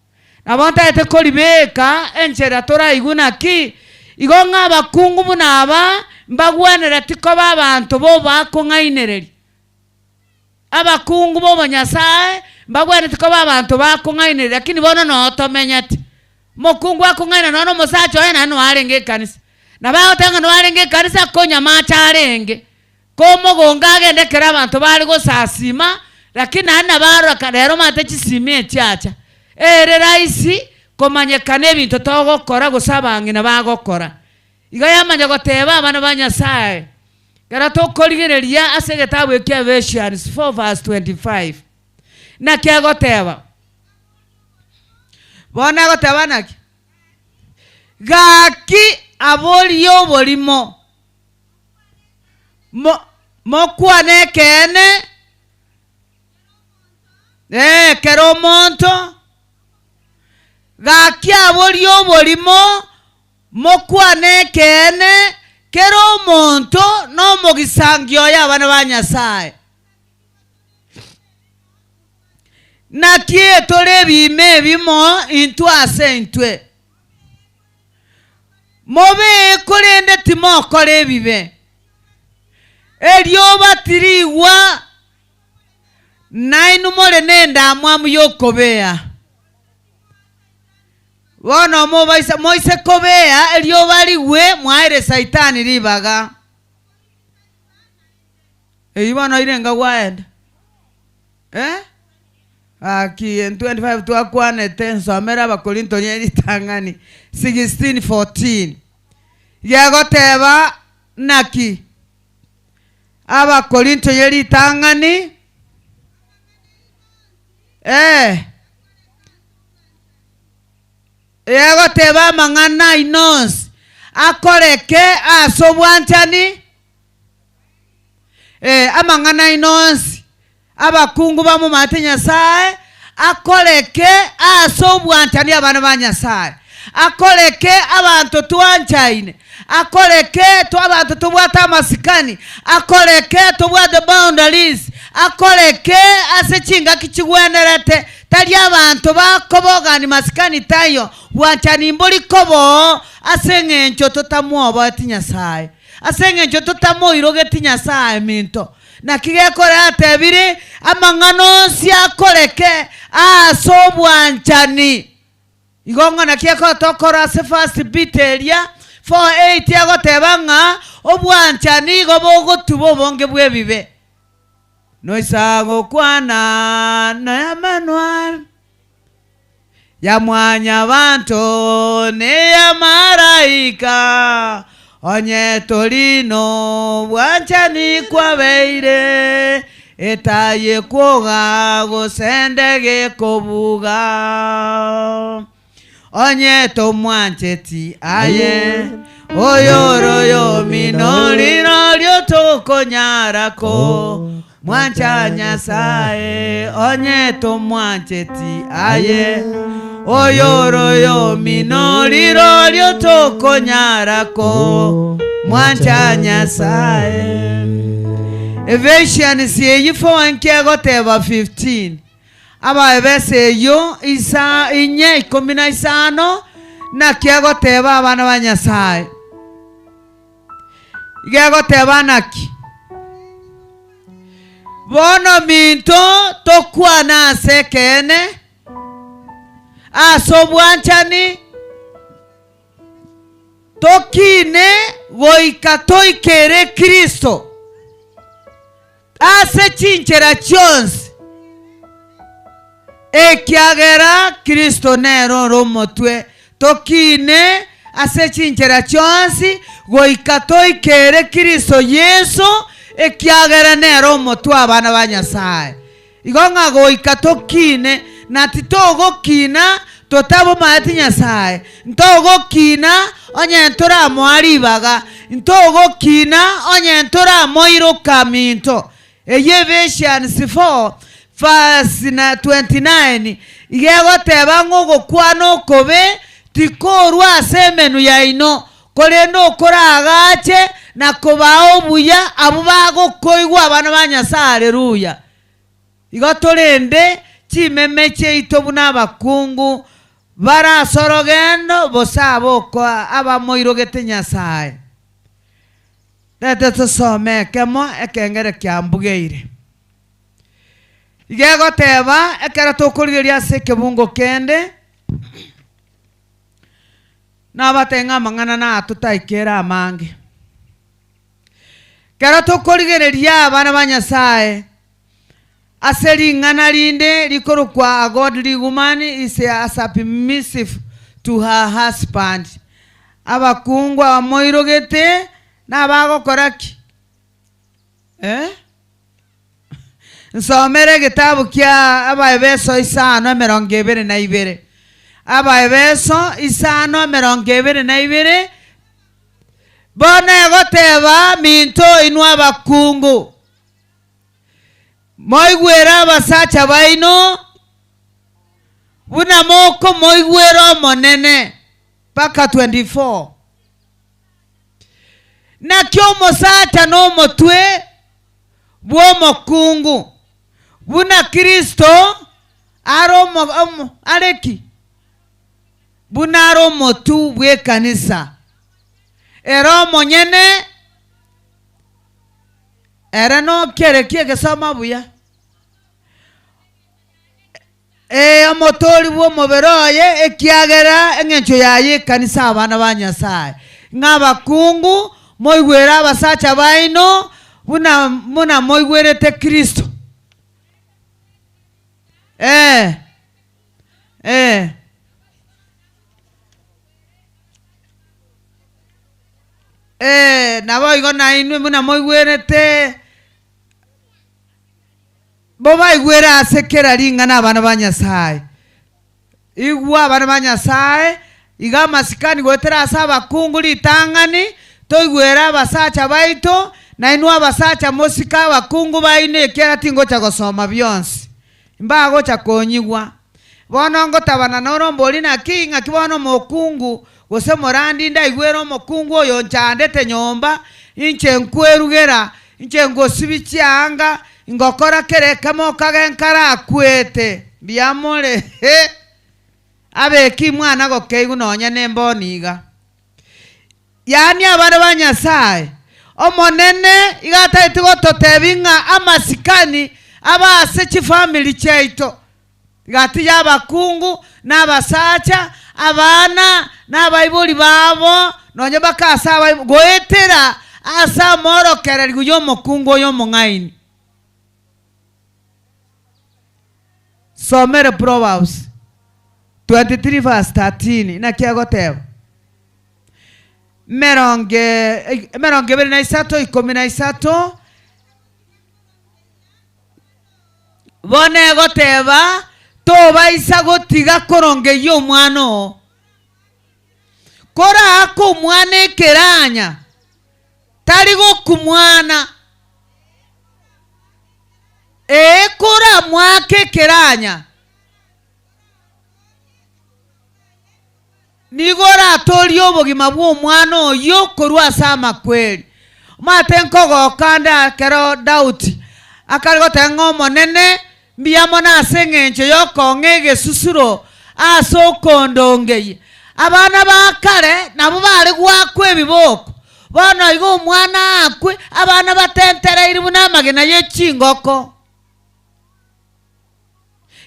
nabonta etekori beka enchera toraiguna ki igonga abakungu bunaba mbagwanera tiko babantu bo bakong'ainereri abakungu bo Nyasaye mbagwanera tiko babantu bakong'ainereri lakini bono notomenyete mokungu akong'aina nono mosacho ena no arenge kanisa nabagotenga no arenge kanisa konya macha arenge komogonga agendekera abantu bari gosasima lakini ana baro akarero mate chisimi echacha ere raisi komanyekana ebinto togokora gusaba ng'ina bagokora igo yamanya goteba abana ba Nyasaye gara tokorigereria ase egetabu ekia Ephesians 4:25 na kia goteba bona goteba naki gaki abori oborimo mokwane kene kero omonto gaki abori oborimo mokwane kene kero omonto n'omugisangio y'abana ba Nyasaye nakie tore ebime ebimo intwe ase intwe mobe korende timokora ebibe erioba tirigwa nainu more nendamwamu yokobea bono moise kobea erioba rigwe mwaire saitani ribaga bono irenga gwaenda aki en 25 twakwanete nsomera abakorinto nyeritang'ani 16:14 gegoteba naki abakorinto nyeritang'ani gegoteba amang'ana inos akoreke ase obwanchani amang'ana inonsi abakungu bamumate Nyasaye akoreke ase obwanchani abana ba Nyasaye akoreke abantu twanchaine akoreke abantu tubwata amasikani akoreke tubwate boundaries akoreke ase chinga kichigwenerete tali abantu bakobogani masikani tayo bwanchani mbori kobo ase ng'encho totamwoba ati Nyasaye ase ng'encho totamoiroge ti Nyasaye minto nakigekore atebiri amang'ano siakoreke ase obwanchani igongo nakieko tokora ase first Peter 4:8 agoteba ng'a obwanchani igo bogotuba obonge bw'ebibe noisago kwana na Emmanuel ya mwanya banto ne ya maraika onye torino bwanchani kwabeire etaye kwoga gosendege kobuga onye tomwancheti aye oyoroyo minorino lyotokonyarako mwancha Nyasaye onye tomwancheti aye oyoroyo minoriro lyotokonyarako mwancha Nyasaye Ephesians 4:15 ababese isa inye 15 na kiagoteba abana ba Nyasaye igagoteba naki bono minto tokwana sekene asobwanchani tokine goika toikere Kristo ase chinchera chionsi ekiagera Kristo nero romotwe tokine ase chinchera chionsi goika toikere Kristo Yesu ekiagera nero omotwe abana ba Nyasaye igonga goika tokine nati togokina totabo mati Nyasaye ntogokina onye ntora mwaribaga ntogokina onye ntora moiroka minto Ephesians 4:29 igegoteba ng'ogokwana okobe tikorwa ase emenu yaino korenda okoragache na kobao obuya abo bagokoigwa abana ba Nyasaye haleluya igo torende chimeme cheito buna abakungu barasorogendo bosaboko abamoirogete Nyasaye lete tusomekemo ekengere kiambugeire igegoteba ekera tokorigeria ase ekebungo kende nabatenga amang'ana natutaikera amange kera tokorigereria abana ba Nyasaye aseri ngana linde likoro kwa a godly woman is a submissive to her husband. Abakungu abamoirogete n'abagokoraki nsomere gitabu kia Abaefeso 5:22. Abaefeso 5:22. Bona goteba minto inwa abakungu moigwera abasacha baino buna moko moigwera monene paka 24. Na kyo mosacha no motwe bw'omukungu buna Kristo areki buna aromotu bw'ekanisa era omonyene era nokerekie gesoma buya omotori bw'omubiri oye ekiagera eng'encho yaye ekanisa abana ba Nyasaye ng'abakungu moigwera abasacha baino buna moigwerete Kristo. Nabo igo nainwe muna moigwerete boba igwera asekera ringana abana ba Nyasaye igwa abana ba Nyasaye iga masikani gwetera asa abakungu litangani toigwera abasacha baito na inua abasacha mosika abakungu baine kera tingo cha gosoma byonsi mbago cha konyigwa bono ngotabana noromboli na kinga kibono mokungu gose morandi ndaigwera mokungu oyo nchandete nyomba inche nkwerugera inche ngosibicyanga ingokora kereka mokagenkara akwete byamore abeki mwana gokeigu nonya nemboniga yani abana ba Nyasaye omonene igata itigo totebinga amasikani abase chifamily cheito igati yabakungu n'abasacha abana n'abayibuli babo nonye bakasa goetera asa morokera liguyo mokungu yo mongaini. Somere Proverbs 23:13 na kiagoteo meronge 23:13 bone goteba toba isa gotiga koronge yo mwano kora ako mwane keranya tari gokumwana kora mwake keranya nigora atori obogima bw'omwana oyo korwa sama kweli matenko gokanda kero Dauti akarigote ng'omonene mbiyamo naseng'encho yokong'e susuro asokondongeye abana bakare nabo bari gwakwe ebiboko bono igo omwana akwe abana batentereire buna amagena y'echingoko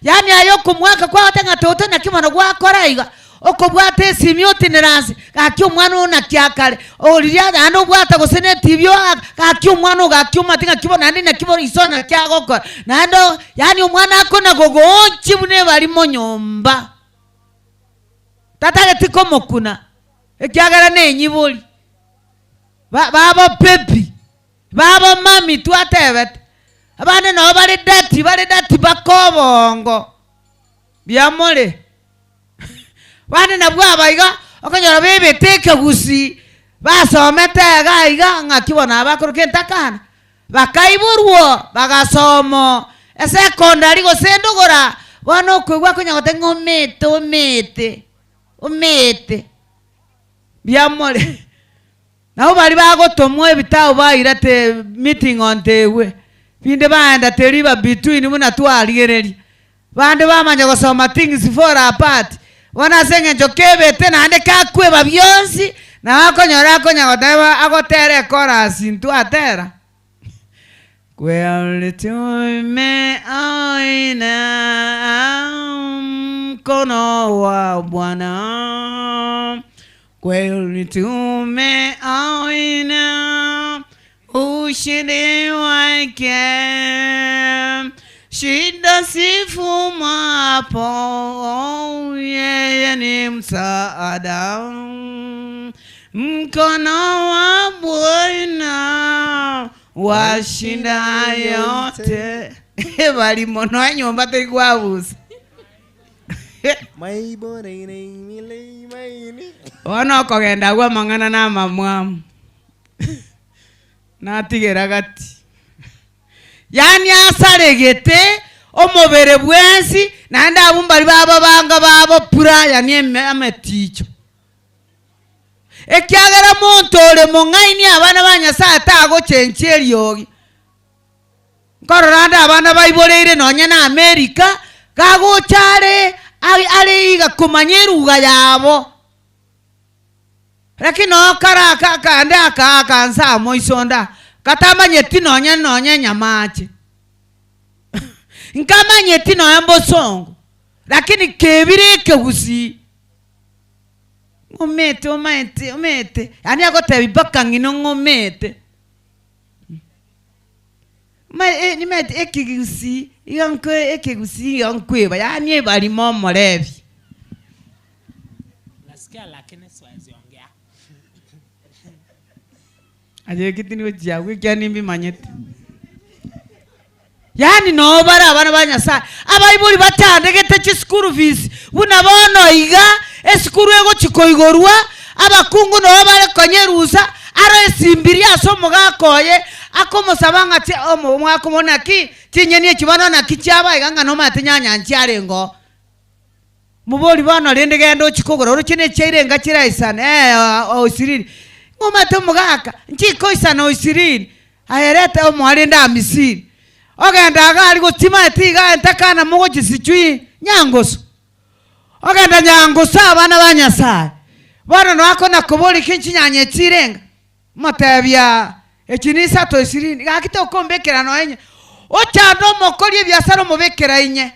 yani ayo kumwaka kwatenga toto na kimono gwakora iga okobwate simyoti neransi gakyo mwana ona kyakare oliria ando bwata gosene tibyo gakyo mwana gakyo matinga kibona ndi na kibona isona kyagokora nando yani omwana akona gogonchi bune bali monyomba tatale tikomokuna ekyagara nenyiboli babo pepi babo mami twatebet abane no bali dati bakobongo byamole bane nabwo abayiga okonyora bebe teke gusi basomete gaiga ngakibona abakoroke ntakana bakaiburwo bagasomo secondary gosendogora bono kwigwa kunyagote umete byamole nabo bari bagotomwa ebitabo bayirate meeting on tewe binde baenda teriba between muna twaligereri bande bamanya gosoma things for apart wana senge njokebete nande kakweba byonsi na akonyora akonyagoteba agotere chorus into atera kwelitume aina kono wa Bwana kwelitume aina ushindi wake shida sifumapo, yeye ni msaada. Mkono wa Bwana washinda yote. Bali mono nyomba tegwabuza. Ono kogenda gwa mangana na mamwamu. Natigera gati. Yani asaregete omubere bwensi nanda abumbali baba banga babo pura yani ameticho. Ekyagera montole mongaini abana banyasa atago chencheri yogi. Kororanda abana bayiboleire nonya na America gago chare ali iga kumanyeruga yabo. Lakini no karaka kanda kansa moisonda katamanye tinonya nonya nyamache. Nkamanye tinonya mbosongo. Lakini kebire kegusi. Umete. Yani agote bibaka ngino ngomete. Nimete ekigusi, ekigusi yankweba. Yani bali momolevi. Nasikia lakini siwezi ongea. Aje kitini ojia wiki nimbi manyete. Yani no bara abana banyasa abayibuli batandegete chi school fees buna bono iga eskuru ego chikoigorwa abakungu no bare konyerusa aro esimbiri asomo gakoye akomosabanga ti omo mwakomona ki tinyeni kibano na kichaba iganga no matinyanya nchiarengo muboli bano lende gendo chikogoro ruchine chirenga chiraisana osiriri ngomate mugaka nchiko isana osiriri ayerete omwali nda misiri ogenda gali gutima etiga entakana mugo chisichui nyangoso ogenda nyangoso abana banyasa bano nako nakoboli kinchinyanye chirenga matebya ekinisa to isirini gakito kombekera no enye ochando mokoli ebyasaro mubekera inye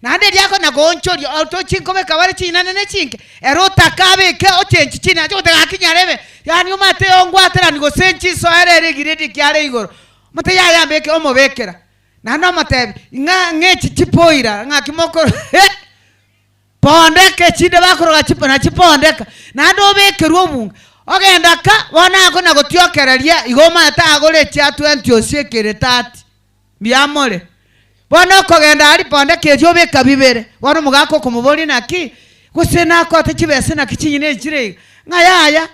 nande lyako nagonchori auto chinkobe kabari chinane ne chinke erota kabeke ochenchi china cyo gakinyarebe yani umate ongwatera nigo senchi so erere giredi kyale igoro mate yayambeke omubekera nando matebe ngechi chipoira ngakimoko pondeke chinde bakoroga chipona chipondeka nando bekerwa obunga ogenda ka bona ako nagotiokereria igoma atagole cha 20 osekere 30 biamore bona kogenda ari pondeke jo beka bibere bona mugako kumuboli naki gusena ko atakibese nakichinyine chire ngayaya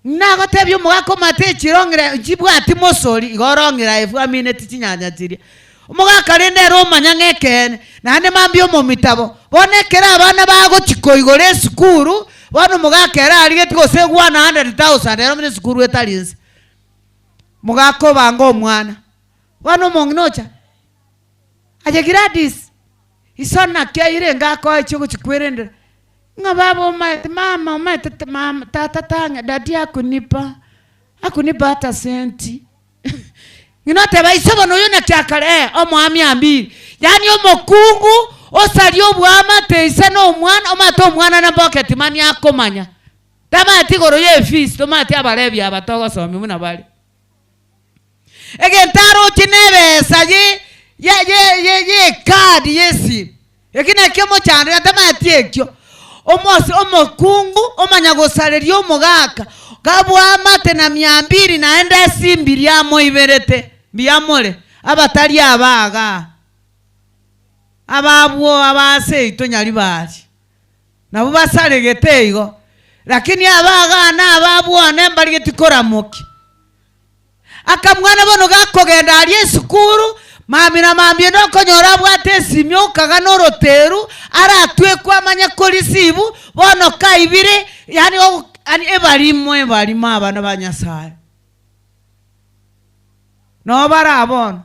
nagotebyo mugako mate chirongere chibwati mosori igorongera efu amine tichinyanya tiria umugaka rende roma nyangekene nane mambyo mu mitabo bonekera abana bago chikoigore skuru bona mugaka era ari getiko segwa na 100,000 era mine skuru etalinze mugako bango omwana bona monginocha aje gradis isona kyaire ngako ichiko chikwerendera ngababo mama tata tanga dadi akunipa hata senti nginote baisobo no yona kyakale omwami ambiri yani omokungu osali obwama teise no omwana omato omwana na pocket money akomanya tamati goro ye fees tomati abalebi abatogo somi muna bali egentaro kinebesa ye card yesi ekina kemo cyane tamati ekyo omosi omokungu omanya gosalerio omugaka gabwama tena 200 naenda simbiri amo iberete biamole abatali abaga ababwo abase itonyali bali nabo basalegete igo lakini abaga na ababwo nembali getikora moki akamwana bono gakogenda ali esukuru mami na mambye no konyora bwate simyo kaga noroteru ara twekwa manya kolisibu bono kaibire yani ani ebalimo abana banyasaye no barabona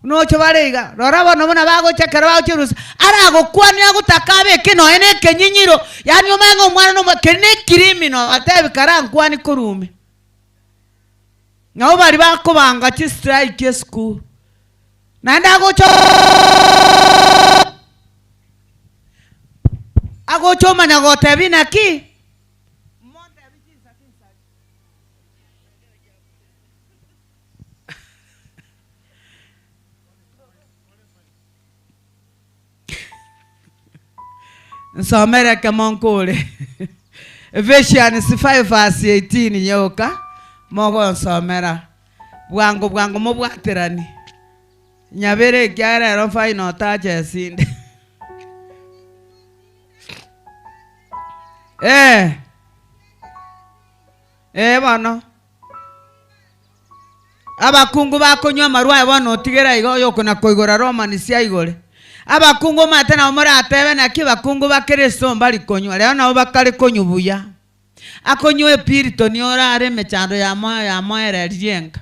no cyo barega rorabona bona bago chekera bago chirusa arago kwani agutakabe kino ene kenyinyiro yani omengo mwana no kene kirimino atabe karankwani kurume ngabo bari bakobanga chi strike school nanda agocho manya gotebi naki nsomere kemonkule Ephesians 5 verse 18 yoka mogo nsomera bwangu mubwatirani nyabere kyara ro faino taje sinde bano abakungu bakonywa marwaye bono tigera igo yokona koigora Roma cia igore abakungu matena omoratebe na kibakungu ba Kristo mbali konywa leo nabo bakari konyubuya akonywe pirito ni orare mechando ya moyo erienga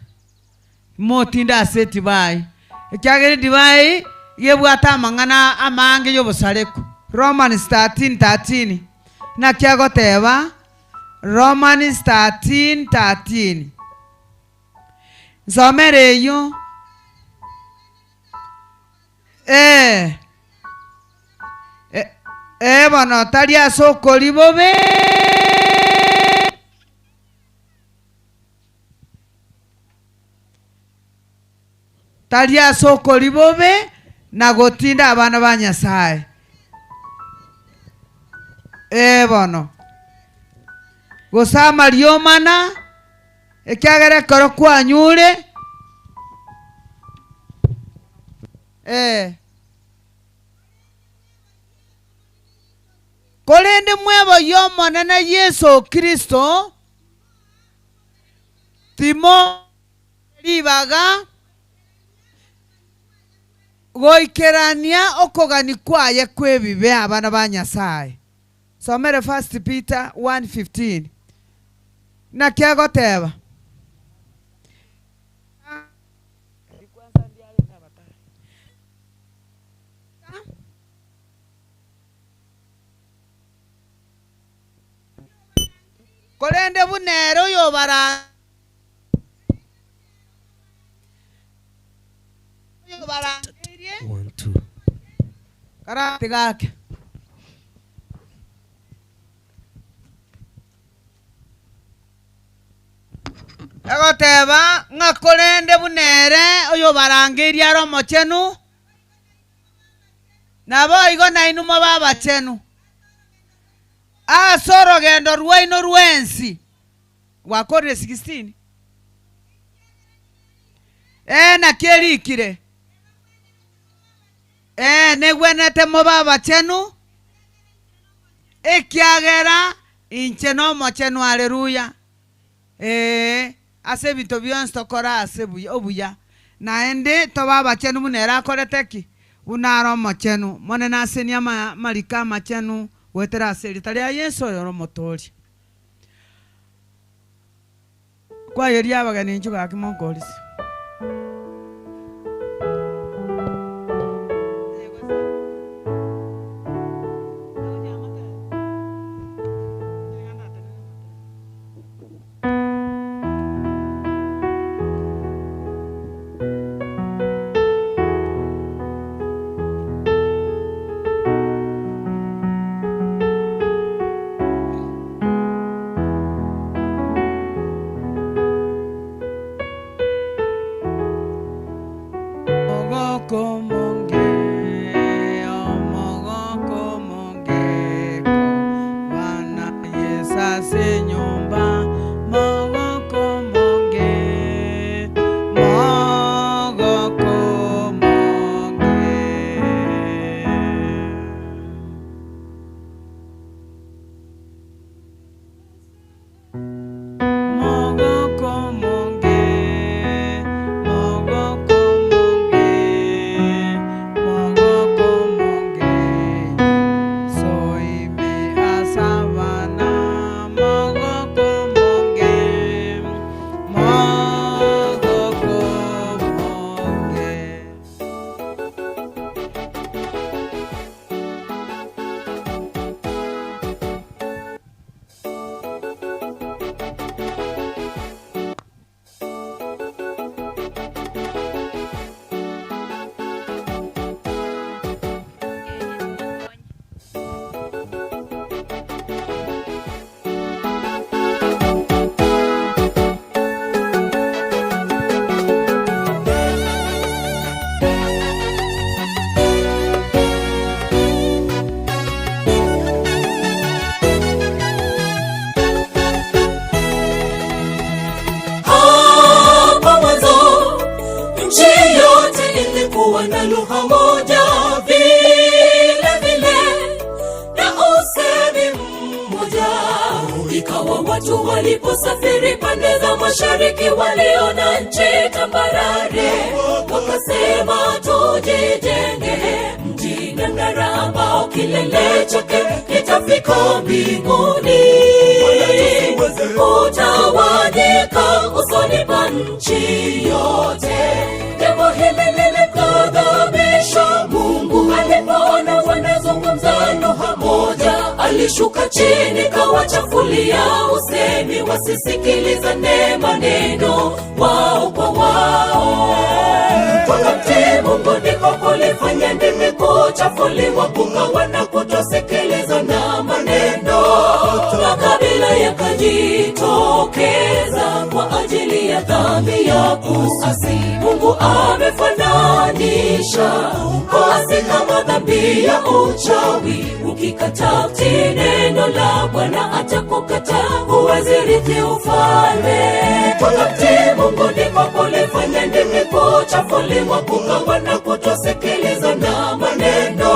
motinda aseti bai ekyagere divai yebwata mangana amange yobusareku Romans 13:13 na kyagoteba Romans 13:13 Zomereyo bano talia soko libobe talia soko libobe na gotinda abana ba Nyasaye bono gosama liomana ekyagere koro kwanyure kolende mwebo yomonene Yesu Kristo timo libaga goikerania okogani kwaye kwebibe abana ba Nyasaye somere 1 Peter 1:15 na kyagoteba kolende bunero yobara karate gake egoteba ng'akolende bunere oyo barangiria romo chenu nabo igo nainumo baba chenu asoro gendo rwaino rwensi wakorire 16 na kierikire negwenete mo baba chenu ekiagera inche no mo chenu haleluya ase binto byonse tokora ase obuya naende to baba chenu munera akoreteki unaro mo chenu mone nasenia marika machenu wetera ase ritaria Yesu yoro motori kwa yeria abagani nchuga akimonkorisi Ikawa watu waliposafiri pande za mashariki, waliona nchi tambarare, wakasema tujijenge mji ng'ang'ara ambao kilele chake kitafika mbinguni. Utawanyika usoni pa nchi yote. Jambo hili lilimghadhabisha Mungu. Alipoona wanazungumza lugha moja, alishuka chini kawachafulia usemi, wasisikilizane maneno wao kwa wao. Wakamtii Mungu ndiko kulifanya ndimi kuchafuliwa, kukawa na kutosikilizana maneno. Makabila yakajitokeza kwa ajili ya dhambi ya kuasi. Mungu amefananisha kuasi kama dhambi ya uchawi. Ukikataa kutii neno la Bwana atakukataa, huwezi rithi ufalme. Wakamtii Mungu ndiko kulifanya ndimi kuchafuliwa, kukawa na kutosikilizana maneno.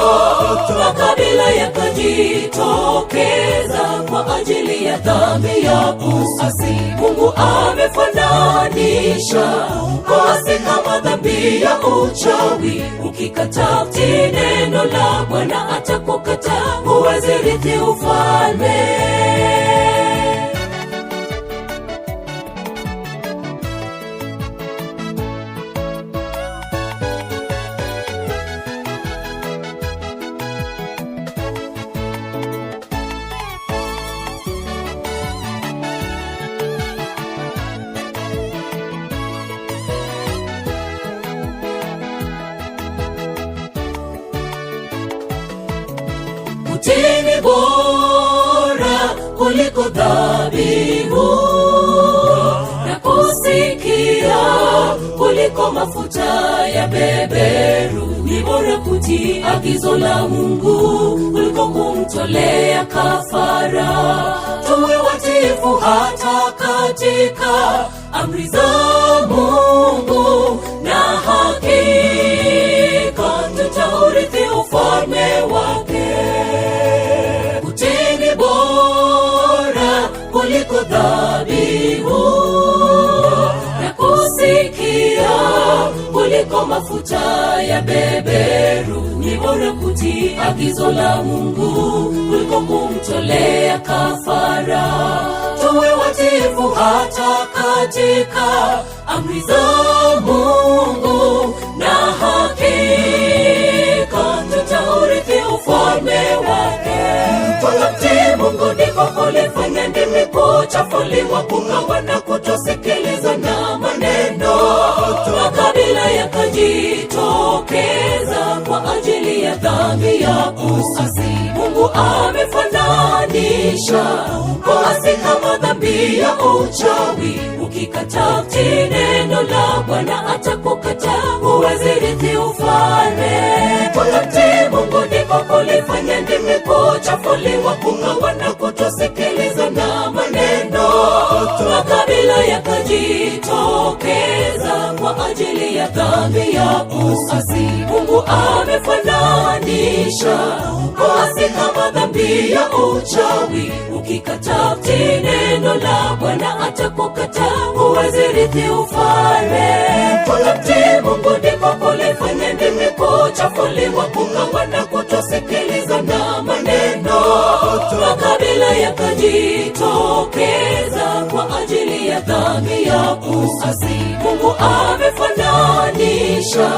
Makabila yakajitokeza kwa ajili ya dhambi ya kuasi. Mungu amefananisha kuasi kama dhambi ya uchawi. Ukikataa kutii neno la Bwana atakukataa, huwezi rithi ufalme. Utii ni bora kuliko dhabihu, na kusikia kuliko mafuta ya beberu. Ni bora kutii agizo la Mungu kuliko kumtolea kafara. Tuwe watiifu hata katika amri za Mungu, na hakika tutaurithi ufalme wake. Utii ni bora kuliko dhabihu, na kusikia kuliko mafuta ya beberu. Ni bora kutii agizo la Mungu kuliko kumtolea kafara. Tuwe watiifu hata katika amri za Mungu, na hakika tutaurithi ufalme wake. Wakamtii Mungu ndiko kulifanya ndimi kuchafuliwa, kukawa na kutosikilizana maneno. Makabila yakajitokeza kwa ajili ya dhambi ya kuasi. Mungu amefananisha kuasi kama dhambi ya uchawi. Ukikataa kutii neno la Bwana atakukataa, huwezi rithi ufalme. Wakamtii Mungu ndiko kulifanya ndimi kuchafuliwa, kukawa na kutosikilizana maneno. Makabila yakajitokeza kwa ajili ya dhambi ya kuasi. Mungu amefananisha kuasi kama dhambi ya uchawi. Ukikataa kutii neno la Bwana atakukataa, huwezi rithi ufalme. Wakamtii Mungu ndiko kulifanya ndimi kuchafuliwa, kukawa na kutosikilizana maneno. Makabila yakajitokeza kwa ajili ya dhambi ya kuasi. Mungu amefananisha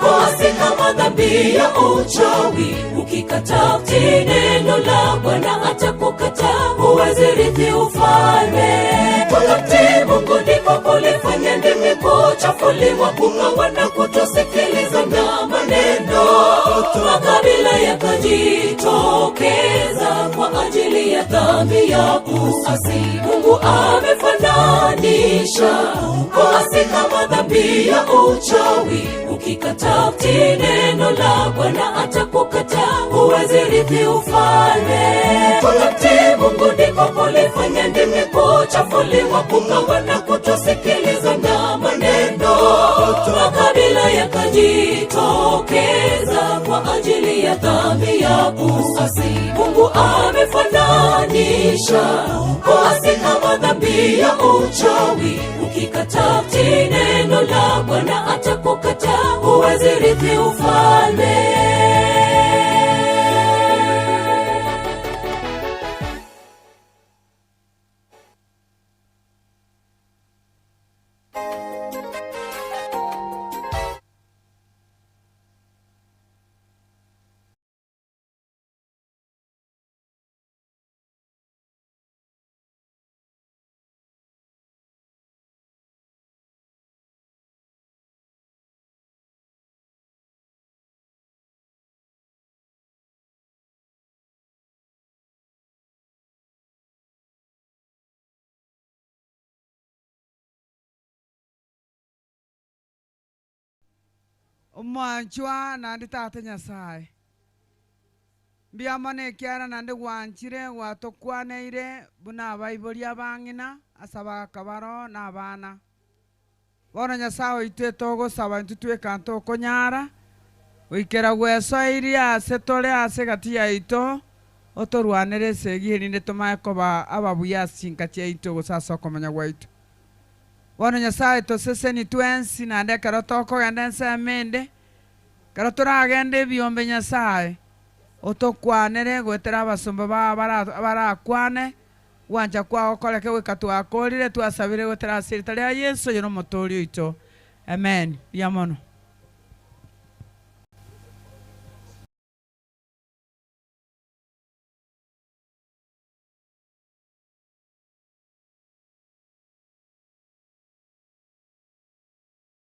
kuasi kama dhambi ya uchawi. Ukikataa kutii neno la Bwana atakukataa, huwezi rithi ufalme. Wakamtii Mungu ndiko kulifanya ndimi kuchafuliwa, kukawa na kutosikilizana maneno. Makabila yakajitokeza kwa ajili ya dhambi ya kuasi. Mungu amefananisha kuasi kama dhambi ya uchawi. Ukikataa kutii neno la Bwana atakukataa, huwezi rithi ufalme. Wakamtii Mungu ndiko kulifanya ndimi kuchafuliwa, kukawa na kutosikilizana maneno. Makabila yakajitokeza kwa ajili ya dhambi ya kuasi. Mungu amefananisha Wasika madhambi ya uchawi, ukikataa kutii neno la Bwana atakukataa, huwezi rithi ufalme. Omwanchwa nandi tate Nyasaye mbiamane kiara nandi gwanchire gwatokwaneire buna abaibori abang'ina asaba akabaro na abana bono Nyasaye oitwe togosaba intwe tweka ntokonyara oikera gwesoirie ase tore ase gati yaito otorwanere esegi erinde tomae koba ababuya ase chinkati yaito gosasa okomanya gwaito. Bono Nyasaye toseseni twensi nande ekero tokogenda ensemende kero toragenda ebiombe Nyasaye otokwanere gwetera abasomba barakwane gwancha kwao koreke gwika twakorire twasabire gwetera ase rita ria Yesu oyo na omotori oito. Amen. Ria mono.